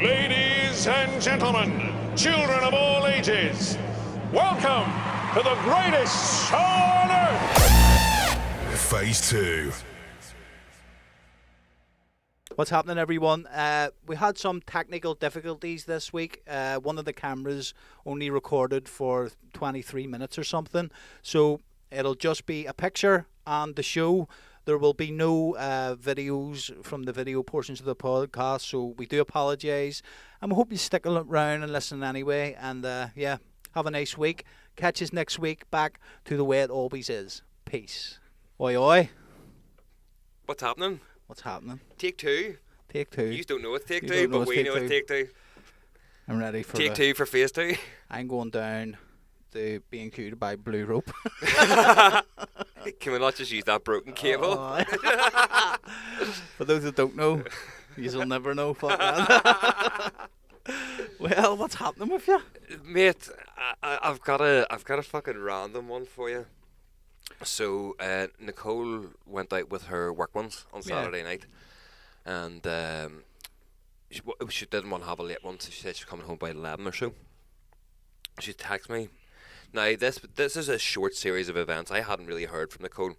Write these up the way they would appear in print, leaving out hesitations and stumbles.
Ladies and gentlemen, children of all ages, welcome to the greatest show on earth! Phase 2. What's happening, everyone? We had some technical difficulties this week. One of the cameras only recorded for 23 minutes or something, so it'll just be a picture and the show. There will be no videos from the video portions of the podcast, so we do apologise. And we hope you stick around and listen anyway. And yeah, have a nice week. Catch us next week back to the way it always is. Peace. Oi, oi. What's happening? What's happening? Take two. Take two. You don't know it's take two, but we know it's take two. I'm ready for take two for phase 2. I'm going down to B&Q to buy blue rope. Can we not just use that broken cable? For those that don't know, you'll never know. Fuck that. Well, what's happening with you, mate? I've got a fucking random one for you. So Nicole went out with her work ones on Saturday night, and she didn't want to have a late one, so she said she was coming home by 11 or so. She texted me. Now this is a short series of events. I hadn't really heard from Nicole,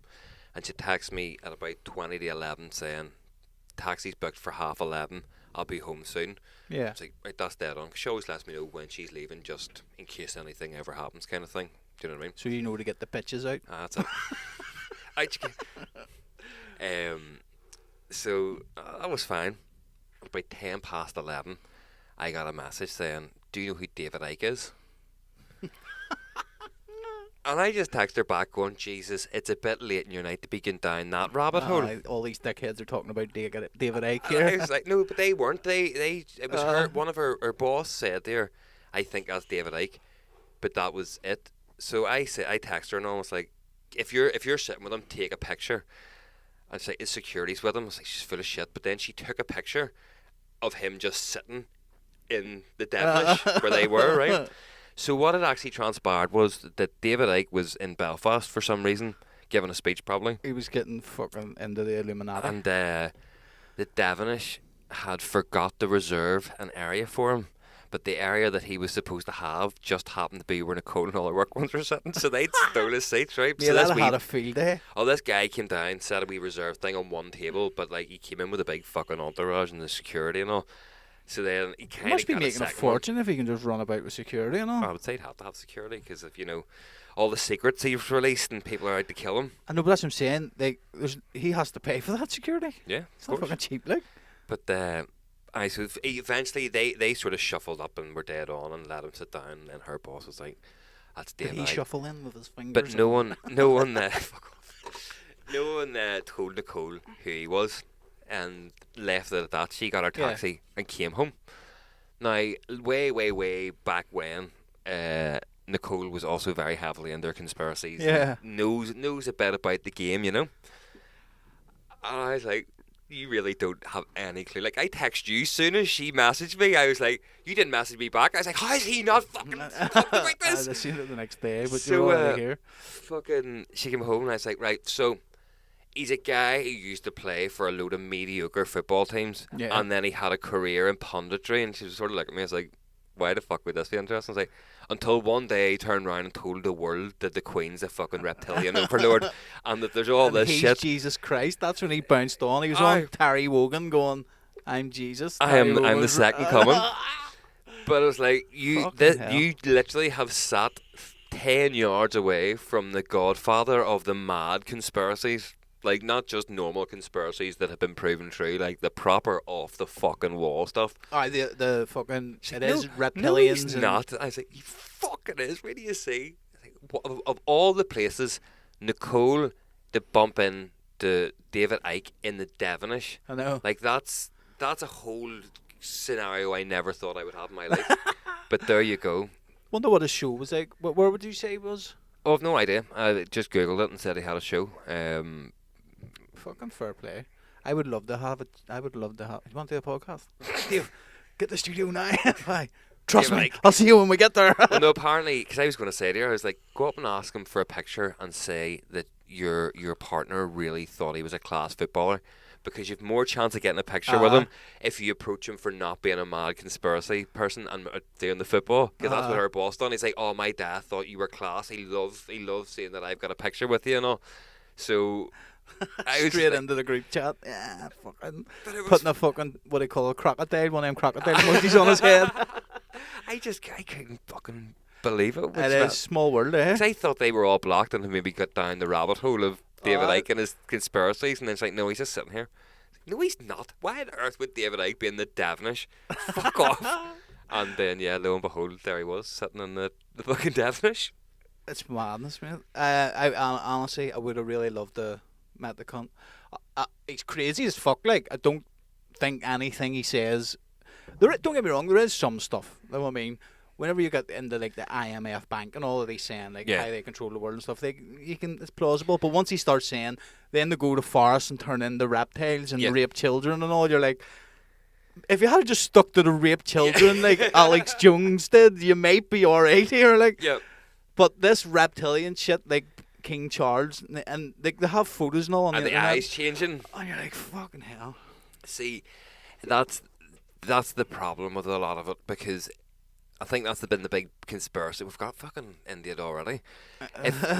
and she texted me at about 20 to 11 saying, "Taxi's booked for 11:30. I'll be home soon." Yeah. It's like, right, that's dead on. 'Cause she always lets me know when she's leaving, just in case anything ever happens, kind of thing. Do you know what I mean? So you know to get the pitches out. That's it. So that was fine. About 10 past 11, I got a message saying, "Do you know who David Icke is?" And I just texted her back going, "Jesus, it's a bit late in your night to be getting down that rabbit hole." All these dickheads are talking about David Icke here. And I was like, no, but they weren't. It was her. One of her boss said there, "I think that's David Icke," but that was it. So I texted her and I was like, if you're sitting with him, take a picture. And she's like, "His security's with him." I was like, "She's full of shit." But then she took a picture of him just sitting in the Devonish where they were, right? So what had actually transpired was that David Icke was in Belfast for some reason, giving a speech probably. He was getting fucking into the Illuminati. And the Devonish had forgot to reserve an area for him. But the area that he was supposed to have just happened to be where Nicole and all her work ones were sitting. So they'd stole his seats, right? Yeah, so had a field day. Oh, this guy came down, set a wee reserve thing on one table, but like he came in with a big fucking entourage and the security and all. So then he kind of must be making a fortune if he can just run about with security and all. I would say he'd have to have security because if all the secrets he's released and people are out to kill him. I know, but that's what I'm saying. He has to pay for that security. Yeah, it's not fucking cheap, like. But so eventually they sort of shuffled up and were dead on and let him sit down. And then her boss was like, "That's David." Did he shuffle in with his fingers? But no one told Nicole who he was, and left it at that. She got her taxi and came home. Now, way back when, Nicole was also very heavily into conspiracies. Yeah, knows a bit about the game, you know. And I was like, "You really don't have any clue." Like, I texted you soon as she messaged me. I was like, "You didn't message me back." I was like, "How is he not fucking talking about this?" I seen it the next day, but so, you're already here. Fucking, she came home and I was like, "Right, so he's a guy who used to play for a load of mediocre football teams, and then he had a career in punditry." And she was sort of looking at me, I was like, "Why the fuck would this be interesting?" I was like, until one day he turned around and told the world that the Queen's a fucking reptilian overlord and that there's all this shit. Jesus Christ, that's when he bounced on. He was on Terry Wogan going, "I'm Jesus. I'm the second coming." But it was like, you literally have sat 10 yards away from the godfather of the mad conspiracies. Like, not just normal conspiracies that have been proven true, like the proper off the fucking wall stuff. The fucking is reptilians. No, he's not. I was like, "He fucking is. Where do you see?" Like, of all the places, Nicole to bump in to David Icke in the Devonish. I know. Like, that's a whole scenario I never thought I would have in my life. But there you go. Wonder what his show was like. Where would you say it was? Oh, I've no idea. I just googled it and said he had a show. Fucking fair play. I would love to have it. You want to do a podcast? Dave, get the studio now. Bye. Trust me. I'll see you when we get there. Well, no, apparently, because I was going to say to her, I was like, go up and ask him for a picture and say that your partner really thought he was a class footballer, because you've more chance of getting a picture with him if you approach him for not being a mad conspiracy person and doing the football. Because that's what our boss done. He's like, oh, my dad thought you were class. He loves seeing that I've got a picture with you and all. So I was straight like, into the group chat. Yeah, fucking putting a fucking, what do you call it, crocodile, one of them crocodile emojis on his head. I couldn't fucking believe it. It is small world, eh? 'Cause I thought they were all blocked and maybe got down the rabbit hole of David Icke and his conspiracies, and then it's like, no, he's just sitting here. No, he's not. Why on earth would David Icke be in the Devonish? Fuck off. And then, yeah, lo and behold, there he was, sitting in the fucking Devonish. It's madness, man. I honestly, I would have really loved to met the cunt. He's crazy as fuck. Like, I don't think anything he says. Don't get me wrong. There is some stuff. You know what I mean? Whenever you get into like the IMF bank and all of these saying like how they control the world and stuff, it's plausible. But once he starts saying, then they go to forests and turn into reptiles and rape children and all, you're like, if you had just stuck to the rape children like Alex Jones did, you might be alright here. Like, but this reptilian shit, like King Charles, and they have photos and all on and the the eyes changing, and you're like, fucking hell. See, that's the problem with a lot of it, because I think that's been the big conspiracy. We've got fucking India already.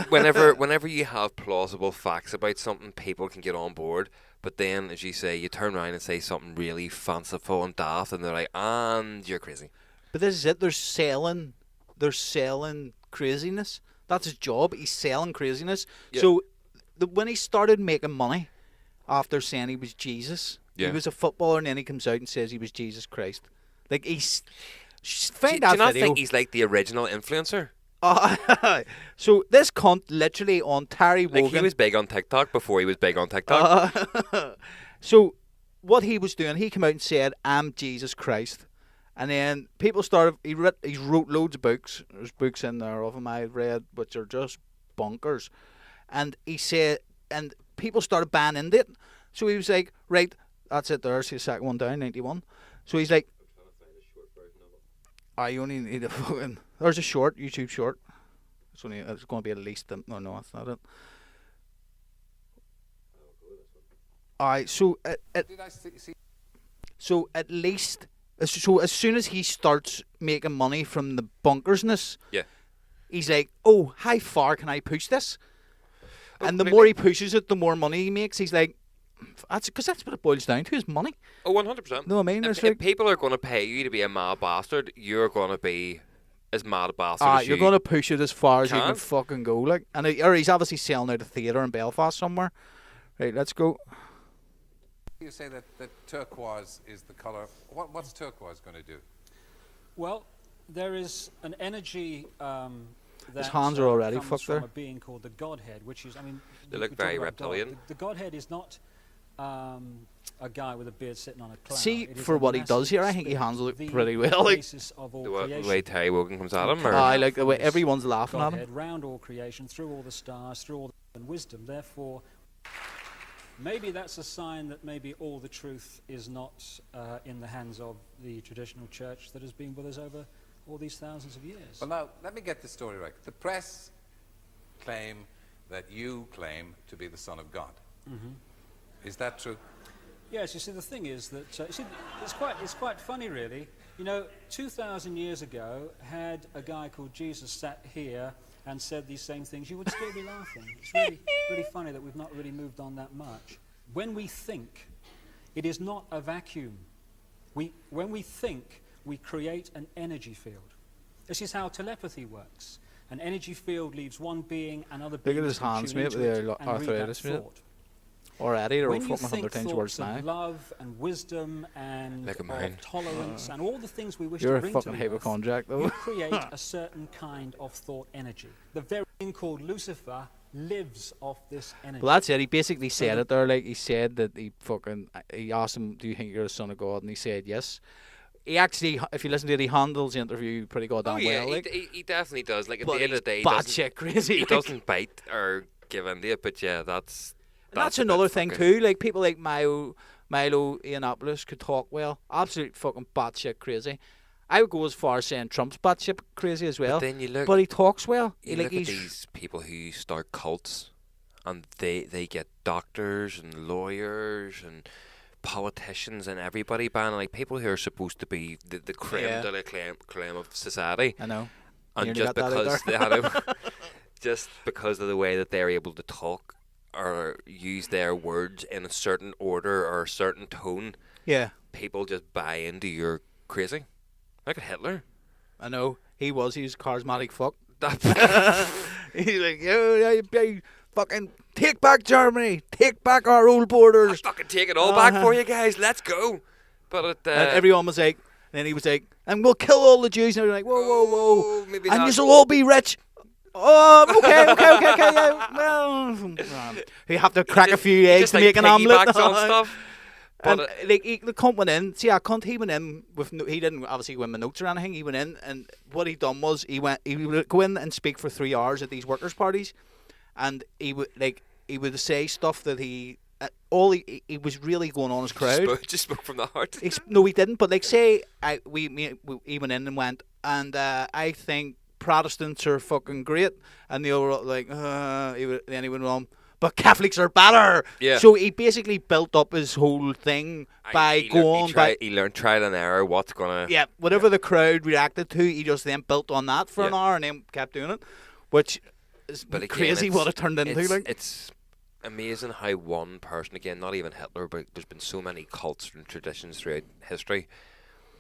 Whenever you have plausible facts about something, people can get on board. But then, as you say, you turn around and say something really fanciful and daft, and they're like, and you're crazy. But this is it. They're selling craziness. That's his job. He's selling craziness. Yep. So when he started making money after saying he was Jesus, he was a footballer, and then he comes out and says he was Jesus Christ. Like, he's... Do you not think he's like the original influencer? So this cunt literally on Terry Wogan... Like, he was big on TikTok before he was big on TikTok. So what he was doing, he came out and said, I'm Jesus Christ. And then people started... He wrote loads of books. There's books in there of him I've read, which are just bonkers. And he said... And people started banning it. So he was like, right, that's it there. See the second one down, 91. So he's like... You only need a fucking... There's a short, YouTube short. It's going to be at least... No, that's not it. Alright, so... So at least... So as soon as he starts making money from the bunkersness... He's like, oh, how far can I push this? And the more he pushes it, the more money he makes. He's like... Because that's what it boils down to, is money. Oh, 100%. No, I mean, if people are going to pay you to be a mad bastard, you're going to be as mad a bastard as you're going to push it as far as you can fucking go. Like, or he's obviously selling out a theatre in Belfast somewhere. Right, let's go. You say that turquoise is the colour. What's turquoise going to do? Well, there is an energy his hands are already comes fucked from there. a being called the Godhead, which is, I mean... They look very reptilian. The Godhead is not a guy with a beard sitting on a cloud. See, for what he does here, I think he handles it pretty well. Like, the way Terry Wogan comes at him? I like the way everyone's laughing Godhead, at him. Round all creation, through all the stars, through all the wisdom. Therefore, maybe that's a sign that maybe all the truth is not in the hands of the traditional church that has been with us over all these thousands of years. Well, now, let me get the story right. The press claim that you claim to be the Son of God. Mm-hmm. Is that true? Yes, you see, the thing is that it's quite funny, really. You know, 2,000 years ago, had a guy called Jesus sat here and said these same things, you would still be laughing. It's really funny that we've not really moved on that much. When we think, it is not a vacuum. When we think, we create an energy field. This is how telepathy works. An energy field leaves one being, another being. Look at his hands, mate, with the arthritis, mate. Already, they're fucking 100 times worse now. Of love and wisdom and of tolerance and all the things we wish You're to bring a fucking to hypochondriac, though. you create a certain kind of thought energy. The very thing called Lucifer lives off this energy. Well, that's it. He basically said it there. Like, he said that he asked him, do you think you're the Son of God? And he said yes. He actually, if you listen to it, he handles the interview pretty goddamn well. Like, he definitely does. Like, at the end of the day, he doesn't bite or give into it. But yeah, that's another thing too. Like, people like Milo Yiannopoulos could talk well. Absolute fucking batshit crazy. I would go as far as saying Trump's batshit crazy as well. But then you look, but he talks well. You look at these people who start cults, and they get doctors and lawyers and politicians and everybody banning, like, people who are supposed to be the creme de la creme of society. I know. And Nearly just got that out because there. they had just because of the way that they're able to talk or use their words in a certain order or a certain tone, Yeah, people just buy into you're crazy. Look at Hitler. I know. He was a charismatic fuck. That He's like, yo, fucking take back Germany, take back our old borders. fucking take it all back for you guys. Let's go. But it, And everyone was like, and then he was like, and we'll kill all the Jews. And they were like, whoa. maybe And not. you'll all be rich. Oh, okay, yeah. Well, you have to crack a few eggs just to like make an omelette. piggybacks on stuff. And But the cunt went in. See, he went in with he didn't obviously win the notes or anything. He went in, and what he done was he would go in and speak for 3 hours at these workers' parties, and he would say stuff that he was really going on his crowd. just spoke from the heart. No, he didn't. But like, say, he went in and went, and I think Protestants are fucking great, and the other like, then he went on. But Catholics are better. Yeah. So he basically built up his whole thing by He learned trial and error. What's gonna? Yeah, whatever the crowd reacted to, he just then built on that for an hour and then kept doing it, which is But again, crazy what it turned into. It's amazing how one person, again, not even Hitler, but there's been so many cults and traditions throughout history.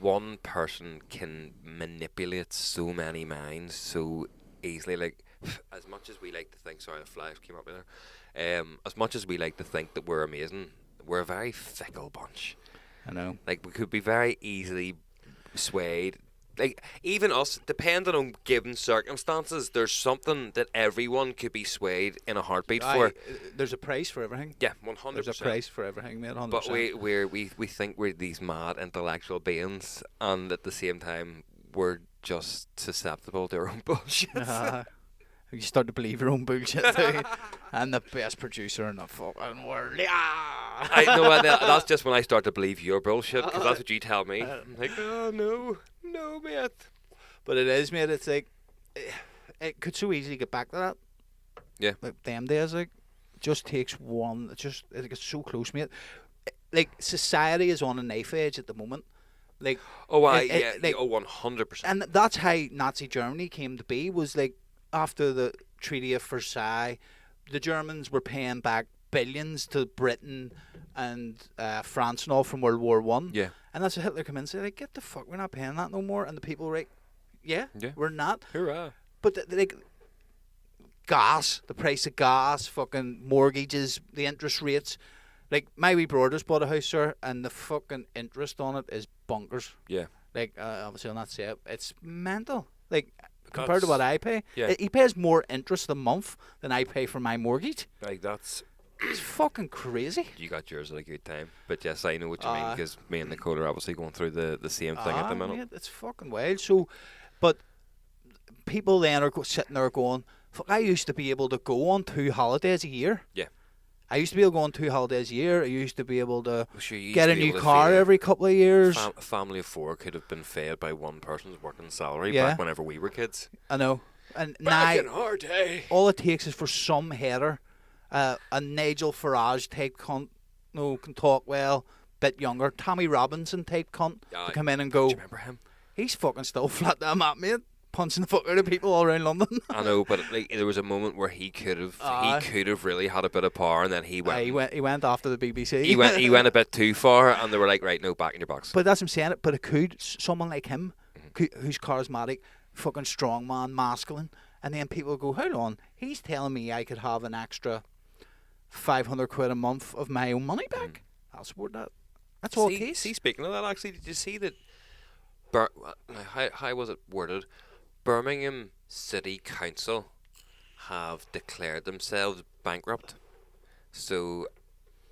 One person can manipulate so many minds so easily. Like, as much as we like to think, sorry, the flies came up there. As much as we like to think that we're amazing, we're a very fickle bunch. I know. Like, we could be very easily swayed. Like, even us, depending on given circumstances, there's something that everyone could be swayed in a heartbeat for. There's a price for everything. Yeah, 100%. There's a price for everything, mate. 100%. But we think we're these mad intellectual beings, and at the same time, we're just susceptible to our own bullshit. You start to believe your own bullshit too. And the best producer in the fucking world. Yeah. I know, and that's just when I start to believe your bullshit, because that's what you tell me. I'm like, oh no, mate. But it is, mate. It's like it could so easily get back to that. Yeah. Like them days, like just takes one. It gets so close, mate. Like society is on a knife edge at the moment. Like 100%. And that's how Nazi Germany came to be. Was like after the Treaty of Versailles, the Germans were paying back billions to Britain and France and all from World War One. Yeah. And that's what Hitler came in and said, like, get the fuck, we're not paying that no more. And the people were like, yeah. We're not. Hurrah. But like gas, the price of gas, fucking mortgages, the interest rates. Like my wee brother's bought a house, sir, and the fucking interest on it is bonkers. Yeah. Like obviously I'll not say it. It's mental. Like compared to what I pay, yeah. He pays more interest a month than I pay for my mortgage. Like, that's... It's fucking crazy. You got yours at a good time. But yes, I know what you mean, because me and Nicole are obviously going through the same thing at the minute. Mate, it's fucking wild. So, but people then are sitting there going, fuck, I used to be able to go on 2 holidays a year. Yeah. I used to be able to go on 2 holidays a year. I used to be able to You get a new car every couple of years. A family of 4 could have been fed by one person's working salary Yeah. back whenever we were kids. I know. And Back in now, our day. all it takes is for some header, a Nigel Farage type cunt, can talk well, bit younger, Tommy Robinson type cunt, to come in and go, Do you remember him? he's fucking still flat down that, mate, punching the fuck out of people all around London. I know, but like, there was a moment where he could have really had a bit of power, and then he went. He went after the BBC. He went a bit too far, and they were like, right, no, back in your box. But that's what I'm saying. But it could, someone like him, who's charismatic, fucking strong man, masculine, and then people go, hold on, he's telling me I could have an extra 500 quid a month of my own money back. I'll support that. That's all it takes. See, speaking of that, actually, did you see that? How was it worded? Birmingham City Council have declared themselves bankrupt. So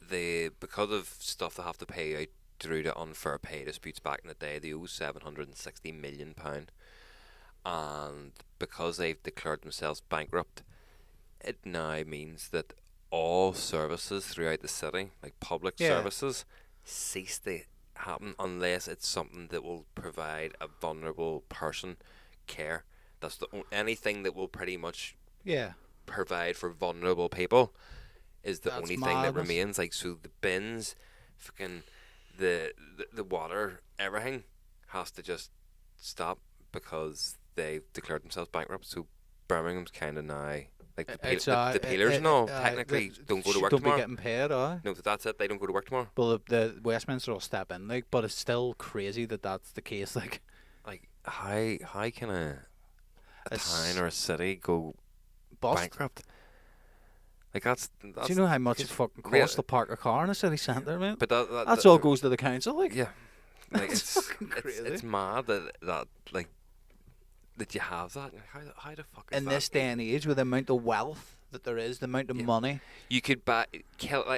because of stuff they have to pay out through the unfair pay disputes back in the day, they owe £760 million. And because they've declared themselves bankrupt, it now means that all services throughout the city, like public services, cease to happen unless it's something that will provide a vulnerable person care. That's anything that will pretty much provide for vulnerable people is the That's only thing that madness. remains. Like, so the bins, fucking the water, everything has to just stop because they've declared themselves bankrupt. So Birmingham's kind of now, like the peelers and all technically don't go to work don't tomorrow. be getting paid, No, that's it. They don't go to work tomorrow. Well, the Westminster will step in, like, but it's still crazy that that's the case. Like how can a town or a city go bust. bankrupt? Like that's Do you know how much it fucking costs to park a car in a city centre, man? But that's all goes to the council, like. Yeah, like That's fucking crazy. it's mad that like that you have that. How the fuck is In that? this day and age, with the amount of wealth that there is, the amount of money. You could like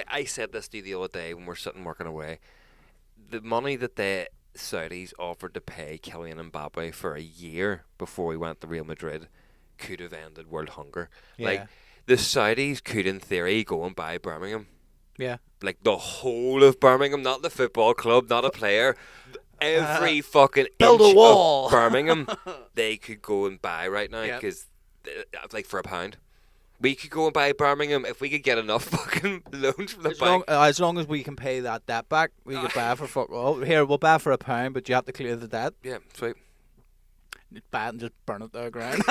I said this to you the other day when we're sitting working away. The money that the Saudis offered to pay Kylian Mbappe for a year before he went to Real Madrid could have ended world hunger. Yeah. Like the Saudis could, in theory, go and buy Birmingham. Yeah. Like the whole of Birmingham, not the football club, not a player. Every fucking build a inch wall. of Birmingham, they could go and buy right now Yep. because, like, for £1. We could go and buy Birmingham if we could get enough fucking loans from the bank. As long as we can pay that debt back, we could buy it for fuck. Oh, here we'll buy it for £1, but you have to clear the debt. Yeah, sweet. Buy it and just burn it to the ground.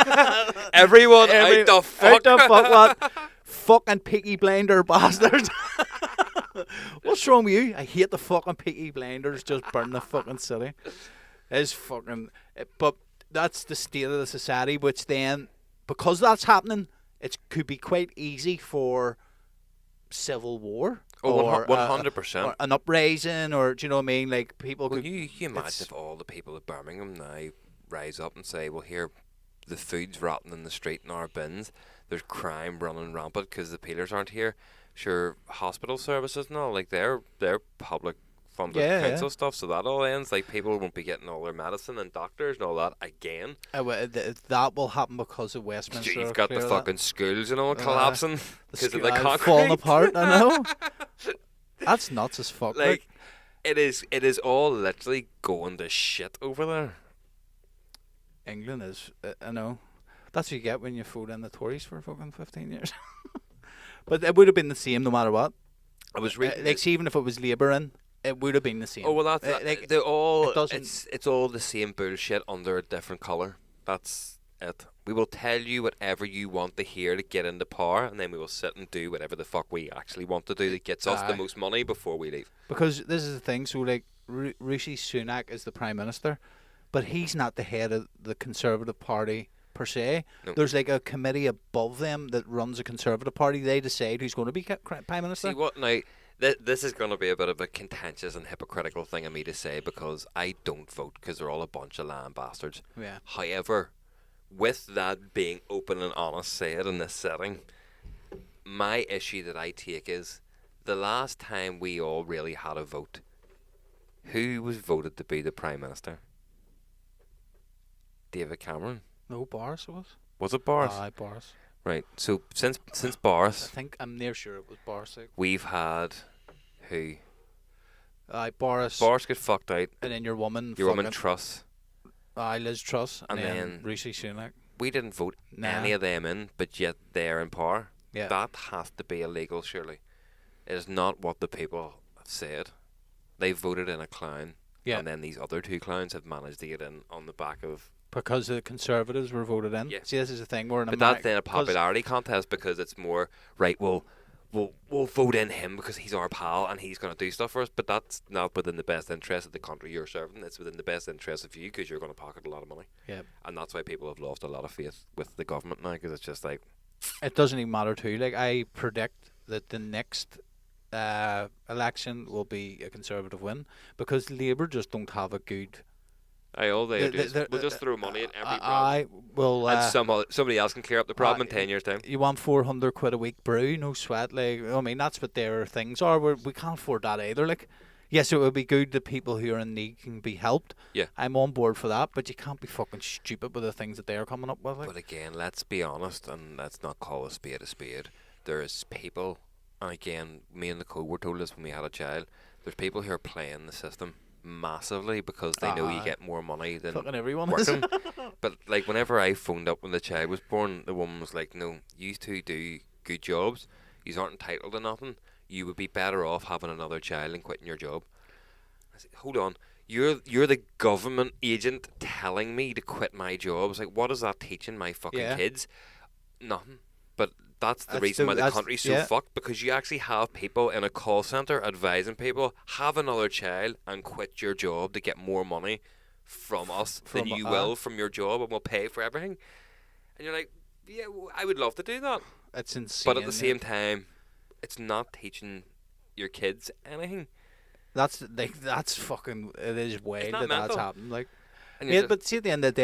Everyone out the fuck. Out the fuck what? Fucking Peaky Blinder bastards. What's wrong with you? I hate the fucking Peaky Blinders. Just burn the fucking city. It's fucking. But that's the state of the society. Which then, because that's happening, it could be quite easy for civil war. Oh, or 100%. or an uprising, or do you know what I mean? Like people. Well, could, you imagine if all the people of Birmingham now rise up and say, well, here, the food's rotting in the street in our bins. There's crime running rampant because the peelers aren't here. Sure, hospital services and all, like they're public funded council stuff, so that all ends. Like people won't be getting all their medicine and doctors and all that again. That will happen because of Westminster. You've got the fucking schools and all collapsing because of the concrete falling apart. I know. That's nuts as fuck. Like it is all literally going to shit over there. England is, I know. That's what you get when you vote in the Tories for fucking 15 years. But it would have been the same no matter what. I was reading like, even if it was Labour in, it would have been the same. Oh well, that's like, they're all. It it's all the same bullshit under a different colour. That's it. We will tell you whatever you want to hear to get into power, and then we will sit and do whatever the fuck we actually want to do that gets us the most money before we leave. Because this is the thing. So like, Rishi Sunak is the Prime Minister, but he's not the head of the Conservative Party per se. No. There's like a committee above them that runs a Conservative Party. They decide who's going to be Prime Minister. See what now? This is going to be a bit of a contentious and hypocritical thing of me to say because I don't vote because they're all a bunch of lying bastards. Yeah. However, with that being open and honest, say it in this setting, my issue that I take is the last time we all really had a vote, who was voted to be the Prime Minister? David Cameron. No, Boris was. Was it Boris? Aye, Boris. Right. So since Boris, I think I'm near sure it was Boris. we've had who? Aye, Boris. Boris got fucked out. And then your woman. Your woman Truss. Aye, Liz Truss. And And then then Rishi Sunak. We didn't vote any of them in, but yet they're in power. Yeah. That has to be illegal, surely. It is not what the people have said. They voted in a clown. Yeah. And then these other two clowns have managed to get in on the back of. Because the Conservatives were voted in. Yeah. See, this is the thing. We're in But America. that's then a popularity contest because it's more, right, we'll vote in him because he's our pal and he's going to do stuff for us. But that's not within the best interest of the country you're serving. It's within the best interest of you because you're going to pocket a lot of money. Yeah. And that's why people have lost a lot of faith with the government now because it's just like. It doesn't even matter too. Like, I predict that the next election will be a Conservative win because Labour just don't have a good. All they do is we'll just throw money at every problem. I will. And somebody else can clear up the problem in 10 years' time. You want £400 a week brew, no sweat. Like, I mean, that's what their things are. We can't afford that either. Like, yes, it would be good that people who are in need can be helped. Yeah. I'm on board for that, but you can't be fucking stupid with the things that they're coming up with. Like. But again, let's be honest, and let's not call a spade a spade. There's people, and again, me and Nicole were told this when we had a child, there's people who are playing the system massively because they know you get more money than fucking everyone working. But like whenever I phoned up when the child was born, the woman was like, no, you two do good jobs, You aren't entitled to nothing. You would be better off having another child and quitting your job. I said, hold on. You're the government agent telling me to quit my job. It's like, what is that teaching my fucking kids? Nothing. But that's the reason why the country's so fucked, because you actually have people in a call centre advising people, have another child and quit your job to get more money from us than you will from your job, and we'll pay for everything. And you're like, yeah, well, I would love to do that. It's insane. But at the same time, it's not teaching your kids anything. That's fucking. It is wild that that's happened. Like, And but see, at the end of the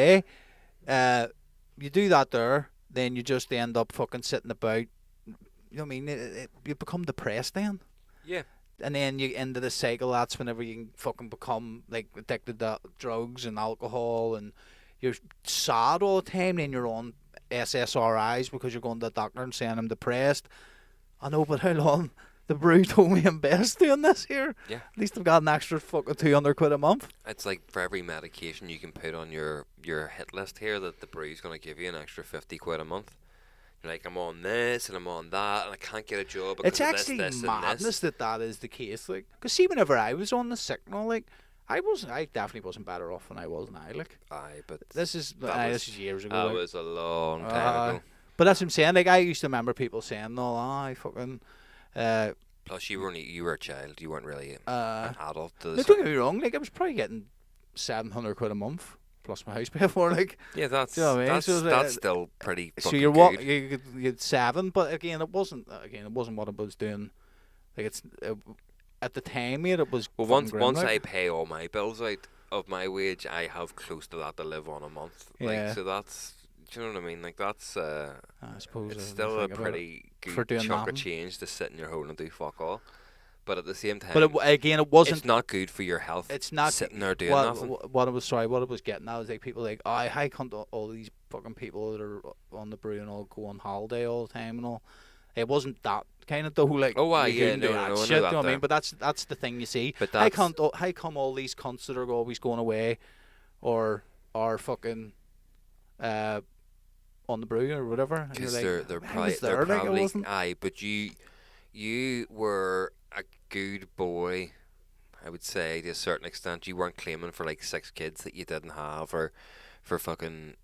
day, you do that there, then you just end up fucking sitting about. You know what I mean? You become depressed then. Yeah. And then you into the cycle. That's whenever you can fucking become like addicted to drugs and alcohol, and you're sad all the time. Then you're on SSRIs because you're going to the doctor and saying I'm depressed. I know, but how long? The brew told me I'm best doing this here. Yeah. At least I've got an extra fucking £200 a month. It's like for every medication you can put on your hit list here, that the brew's going to give you an extra £50 a month. You're like, I'm on this and I'm on that, and I can't get a job because It's of actually this, madness that is the case. Like, because see, whenever I was on the signal, like, I definitely wasn't better off when I was now. Like, aye, but this is years ago. That like. was a long time ago. But that's what I'm saying. Like, I used to remember people saying, "No, I fucking." Plus, you were a child. You weren't really an adult. To No, don't get me wrong. Like, I was probably getting £700 a month plus my house pay for. Like, yeah, that's you know what I mean? that's, So that's still pretty. So fucking you're good. you had 7, but again, it wasn't what I was doing. Like, it's at the time, mate, it was. Well, once I pay all my bills out of my wage, I have close to that to live on a month. Yeah. Like, so that's. Do you know what I mean? Like, that's. I suppose It's still a pretty good chunk of change to sit in your hole and do fuck all. But at the same time, it wasn't. It's not good for your health. It's not sitting there doing nothing. What I was getting at was like people like, I can't all these fucking people that are on the brew and all go on holiday all the time and all. It wasn't that kind of though. Like, oh, you yeah, couldn't do that shit, you know what I mean? But that's the thing you see. But how come all these cunts that are always going away, or are fucking, on the brew or whatever? Because like, they're like, probably aye. But you were a good boy, I would say, to a certain extent. You weren't claiming for like 6 kids that you didn't have, or for fucking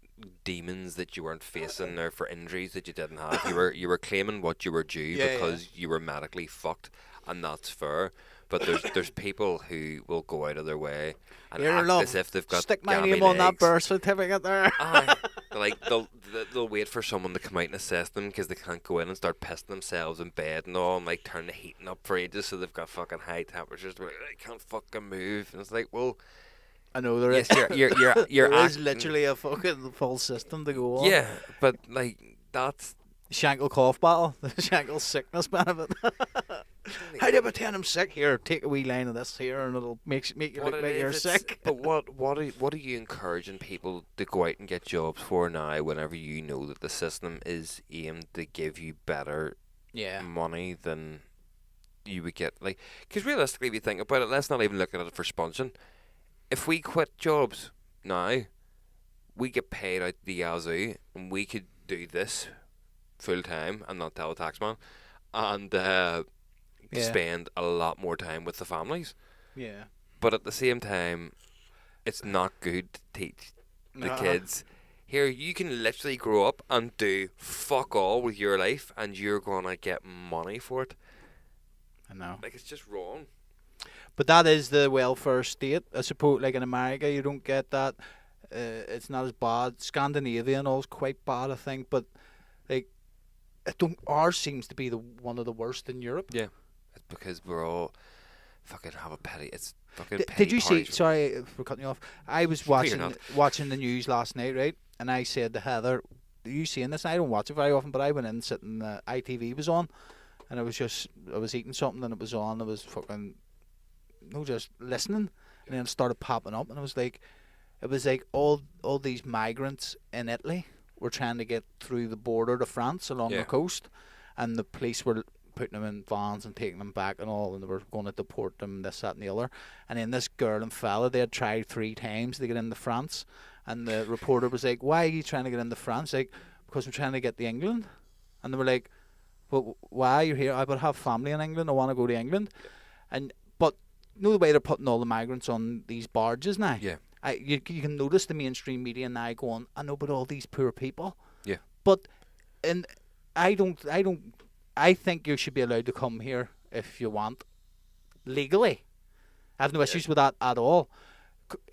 demons that you weren't facing, or for injuries that you didn't have. You were claiming what you were due because you were medically fucked, and that's fair. But there's people who will go out of their way and act as if they've got stick my name on that birth certificate there. Like they'll wait for someone to come out and assess them because they can't go in and start pissing themselves in bed and all, and like turn the heating up for ages, so they've got fucking high temperatures. They're like, I can't fucking move, and it's like, well, I know there is. You're there is literally a fucking full system to go on. Yeah, but like that's Shankle cough battle, the Shankle sickness benefit. How do you pretend I'm sick? Here, take a wee line of this here, and it'll make you look like you're sick. But what are you encouraging people to go out and get jobs for now? Whenever you know that the system is aimed to give you better money than you would get, like, because realistically, if you think about it, let's not even look at it for sponging. If we quit jobs now, we get paid out the yazoo, and we could do this full time and not tell a taxman, and spend a lot more time with the families. Yeah. But at the same time, it's not good to teach the kids. Here, you can literally grow up and do fuck all with your life, and you're gonna get money for it. I know. Like, it's just wrong. But that is the welfare state. I suppose, like in America, you don't get that. It's not as bad. Scandinavia and all is quite bad, I think. But like, ours seems to be one of the worst in Europe. Yeah, it's because we're all fucking have a petty. It's fucking. Petty did you see? Sorry for cutting you off. I was watching the news last night, right? And I said to Heather, "Are you seeing this?" And I don't watch it very often, but I went in sitting. ITV was on, and I was eating something, and it was on. I was fucking. No, just listening, and then it started popping up, and it was like all these migrants in Italy were trying to get through the border to France along the coast, and the police were putting them in vans and taking them back and all, and they were going to deport them, this, that, and the other. And then this girl and fella, they had tried 3 times to get into France, and the reporter was like, "Why are you trying to get into France?" Like, "Because we're trying to get to England." And they were like, Well, why you're here? I would have family in England. I want to go to England, but you know the way they're putting all the migrants on these barges now. Yeah. You can notice the mainstream media now going, I know, but all these poor people. Yeah. But, and I think you should be allowed to come here if you want, legally. I have no issues with that at all.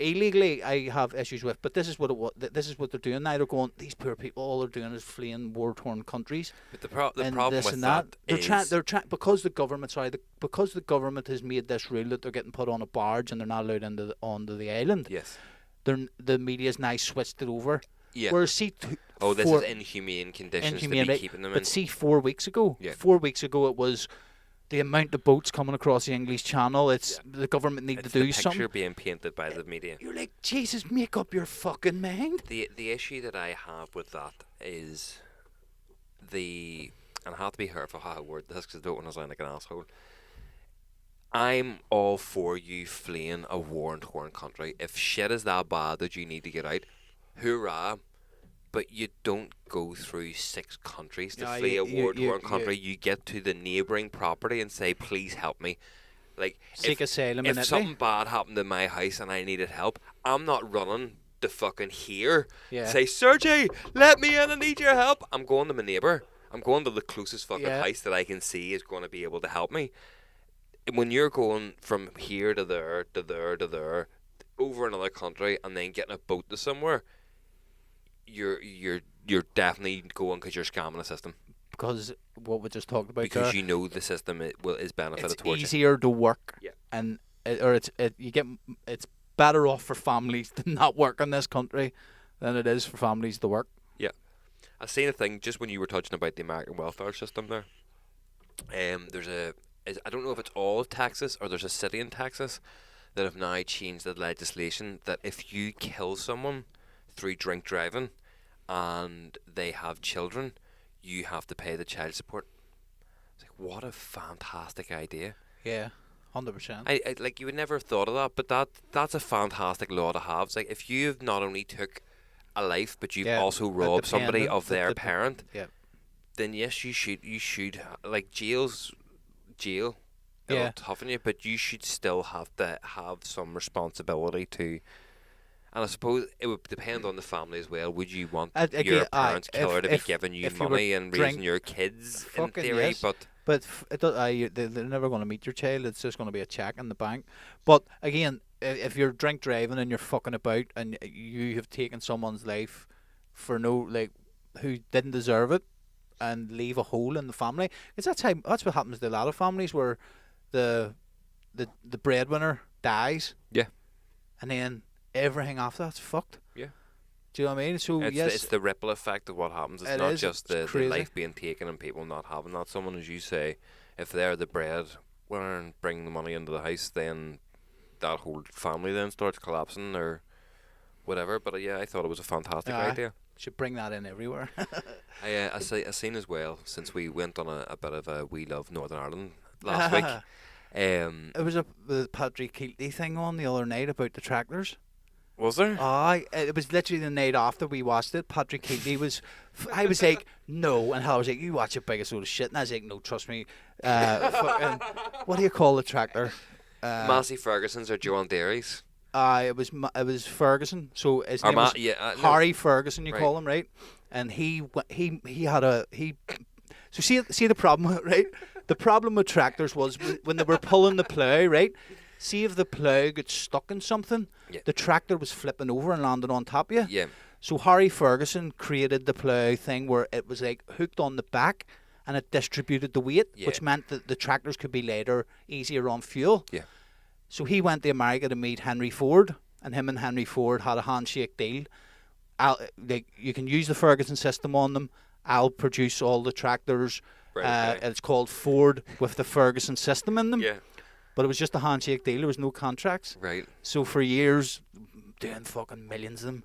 Illegally, I have issues with, but this is what this is what they're doing now. They're going, these poor people, all they're doing is fleeing war-torn countries. But the problem this with that is they're trying because the government, because the government has made this rule that they're getting put on a barge and they're not allowed onto the island. Yes. The media's now switched it over. Yeah. Whereas this is inhumane conditions to be keeping them in. But see, 4 weeks ago, Yeah. 4 weeks ago, it was the amount of boats coming across the English Channel. It's the government need to do the something. picture being painted by the media. You're like, Jesus, make up your fucking mind. The issue that I have with that is and I have to be careful how I word this because I don't want to sound like an asshole. I'm all for you fleeing a war-torn country. If shit is that bad that you need to get out, hoorah. But you don't go through 6 countries to flee a war-torn country. You get to the neighbouring property and say, please help me. Like, Seek asylum in if Italy. something bad happened in my house and I needed help, I'm not running to fucking here. Yeah. Say, Sergey, let me in, I need your help. I'm going to my neighbour. I'm going to the closest fucking house that I can see is going to be able to help me. When you're going from here to there, to there, to there, over another country and then getting a boat to somewhere, you're definitely going because you're scamming the system. Because what we just talked about Because there, you know the system is benefited it's towards you. easier to work. Yeah. And it's better off for families to not work in this country than it is for families to work. Yeah. I seen a thing just when you were touching about the American welfare system there. I don't know if it's all of Texas or there's a city in Texas that have now changed the legislation that if you kill someone through drink driving and they have children, you have to pay the child support. It's like, what a fantastic idea. Yeah, 100%. I like, you would never have thought of that, but that's a fantastic law to have. It's like, if you've not only took a life, but you've also robbed somebody of their parent, then yes, you should like jail. It'll toughen you, but you should still have to have some responsibility to. And I suppose it would depend on the family as well. Would you want your parents' killer to be giving you money and raising your kids in theory? Yes. But they're never going to meet your child. It's just going to be a check in the bank. But again, if you're drink driving and you're fucking about and you have taken someone's life for who didn't deserve it and leave a hole in the family, that's what happens to a lot of families where the breadwinner dies. Yeah. And then everything after that's fucked. Yeah. Do you know what I mean? So it's the ripple effect of what happens. It's not just the crazy. life being taken and people not having that. Someone, as you say, if they're the breadwinner and bring the money into the house, then that whole family then starts collapsing or whatever. But yeah, I thought it was a fantastic idea. Should bring that in everywhere. I seen as well, since we went on a bit of a We Love Northern Ireland last week. It was the Patrick Keelty thing on the other night about the tractors. Was there? It was literally the night after we watched it. Patrick Keelty was. I was like, no, and Hal was like, you watch a biggest load of shit, and I was like, no, trust me. What do you call the tractor? Massey Ferguson's or Joan Derry's? It was Ferguson. So his name was Harry Ferguson. You call him, right? And he had a. So see the problem, right? The problem with tractors was when they were pulling the plough, right? See if the plough got stuck in something, the tractor was flipping over and landing on top of you. Yeah. So Harry Ferguson created the plough thing where it was like hooked on the back and it distributed the weight, which meant that the tractors could be lighter, easier on fuel. Yeah. So he went to America to meet Henry Ford, and him and Henry Ford had a handshake deal. You can use the Ferguson system on them. I'll produce all the tractors. Right, okay. It's called Ford with the Ferguson system in them. Yeah. But it was just a handshake deal. There was no contracts. Right. So for years, doing fucking millions of them.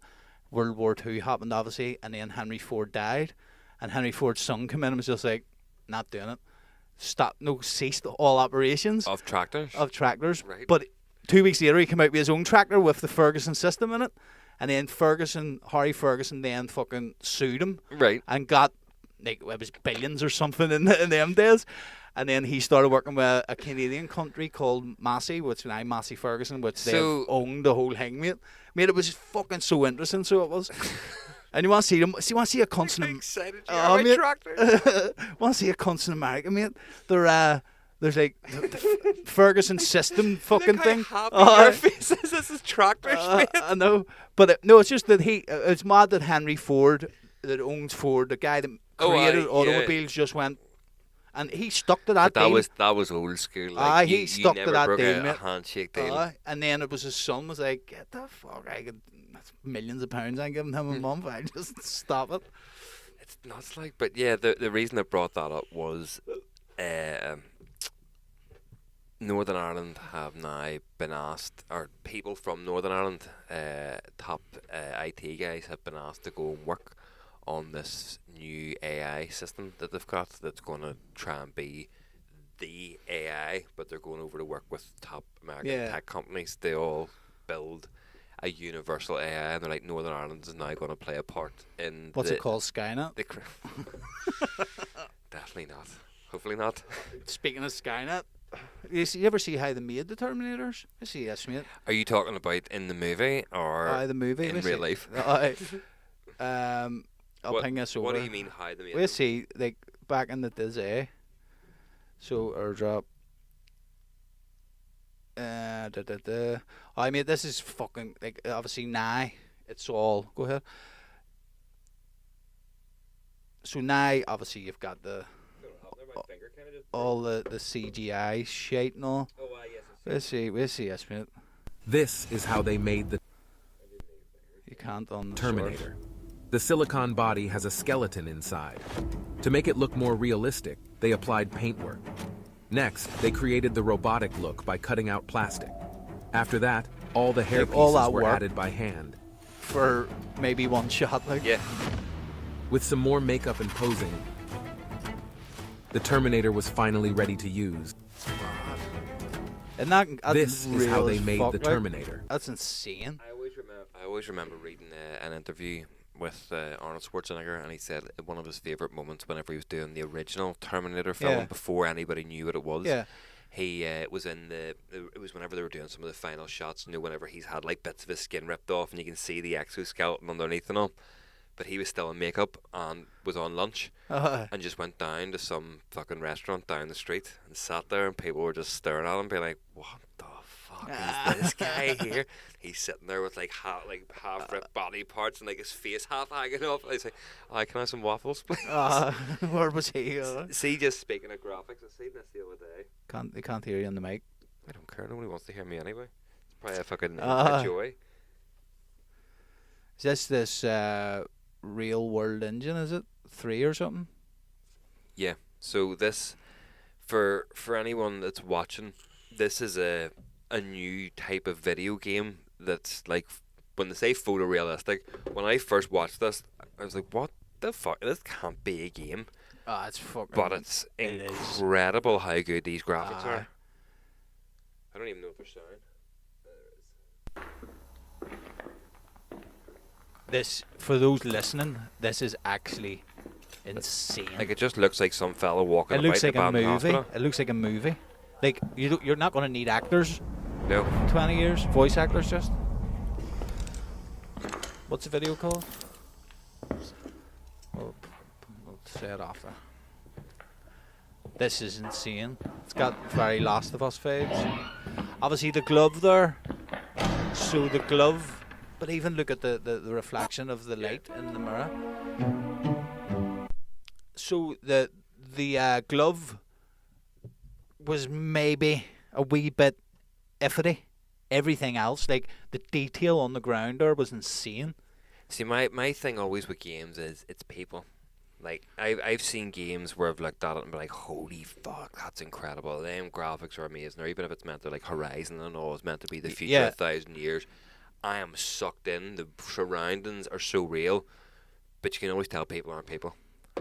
World War II happened, obviously, and then Henry Ford died. And Henry Ford's son came in and was just like, not doing it. Ceased all operations. Of tractors? Of tractors. Right. But 2 weeks later, he came out with his own tractor with the Ferguson system in it. And then Harry Ferguson then fucking sued him. Right. And got like it was billions or something in them days. And then he started working with a Canadian country called Massey, which now Massey Ferguson, which they owned the whole thing, mate. Mate, it was fucking so interesting, so it was. And you want to see them? You want to see a constant? Excited, mate. tractor. Want to see a constant American, mate? There's like the Ferguson system fucking thing. Look how happy your face is. This is tractors, mate. I know, but no, it's just that it's mad that Henry Ford, that owns Ford, the guy that created automobiles, just went. And he stuck to that deal. That was old school. Like, he stuck to that deal, a handshake deal. And then it was his son was like, "Get the fuck! That's millions of pounds I'm giving him a month. I just stop it." It's nuts, like. But yeah, the reason I brought that up was, Northern Ireland have now been asked, or people from Northern Ireland, top IT guys have been asked to go and work on this new AI system that they've got that's going to try and be the AI, but they're going over to work with top American tech companies. They all build a universal AI, and they're like, Northern Ireland is now going to play a part in What's it called, Skynet? Definitely not. Hopefully not. Speaking of Skynet, you ever see how they made the Terminators? I see, yes, mate. Are you talking about in the movie or the movie, in real life? I'll ping this over. What do you mean how they made We'll see, like, back in the day. So, airdrop. I mean, this is fucking, like, obviously now, it's all, go ahead. So now, obviously, you've got all the CGI shit and all. Oh, yes. We'll see, yes, mate. This is how they made the You can't on the Terminator. source. The silicon body has a skeleton inside. To make it look more realistic, they applied paintwork. Next, they created the robotic look by cutting out plastic. After that, all the hair pieces were added by hand. For maybe one shot, like. Yeah. With some more makeup and posing, the Terminator was finally ready to use. And that's This is how they made the like. Terminator. That's insane. I always remember reading an interview with Arnold Schwarzenegger, and he said one of his favourite moments whenever he was doing the original Terminator film before anybody knew what it was. Yeah. It was whenever they were doing some of the final shots, whenever he's had like bits of his skin ripped off and you can see the exoskeleton underneath and all. But he was still in makeup and was on lunch and just went down to some fucking restaurant down the street and sat there, and people were just staring at him being like, what the fuck is this guy here? He's sitting there with like half ripped body parts and like his face half hanging off. I say, can I have some waffles, please? Where was he? See, just speaking of graphics, I seen this the other day. They can't hear you on the mic. I don't care. Nobody wants to hear me anyway. It's probably a fucking a joy. Is this Real World Engine? Is it 3 or something? Yeah. So this, for anyone that's watching, this is a new type of video game that's like, when they say photorealistic, when I first watched this, I was like, what the fuck? This can't be a game. It's fucking. But it's incredible how good these graphics are. I don't even know if they're showing. This, for those listening, this is actually insane. Like, it just looks like some fella walking It about looks like the a abandoned movie. hospital. It looks like a movie. Like, you're not going to need actors. No. 20 years, voice actors just. What's the video called? We'll say it after. This is insane. It's got very Last of Us vibes. Obviously the glove there. So the glove, but even look at the reflection of the light in the mirror. So the glove was maybe a wee bit iffy. Everything else, like the detail on the ground there, was insane. See, my thing always with games is it's people. Like, I've seen games where I've looked at it and been like, holy fuck, that's incredible. Them graphics are amazing. Or even if it's meant to, like, Horizon and all, it's meant to be the future of 1,000 years. I am sucked in. The surroundings are so real. But you can always tell people aren't people.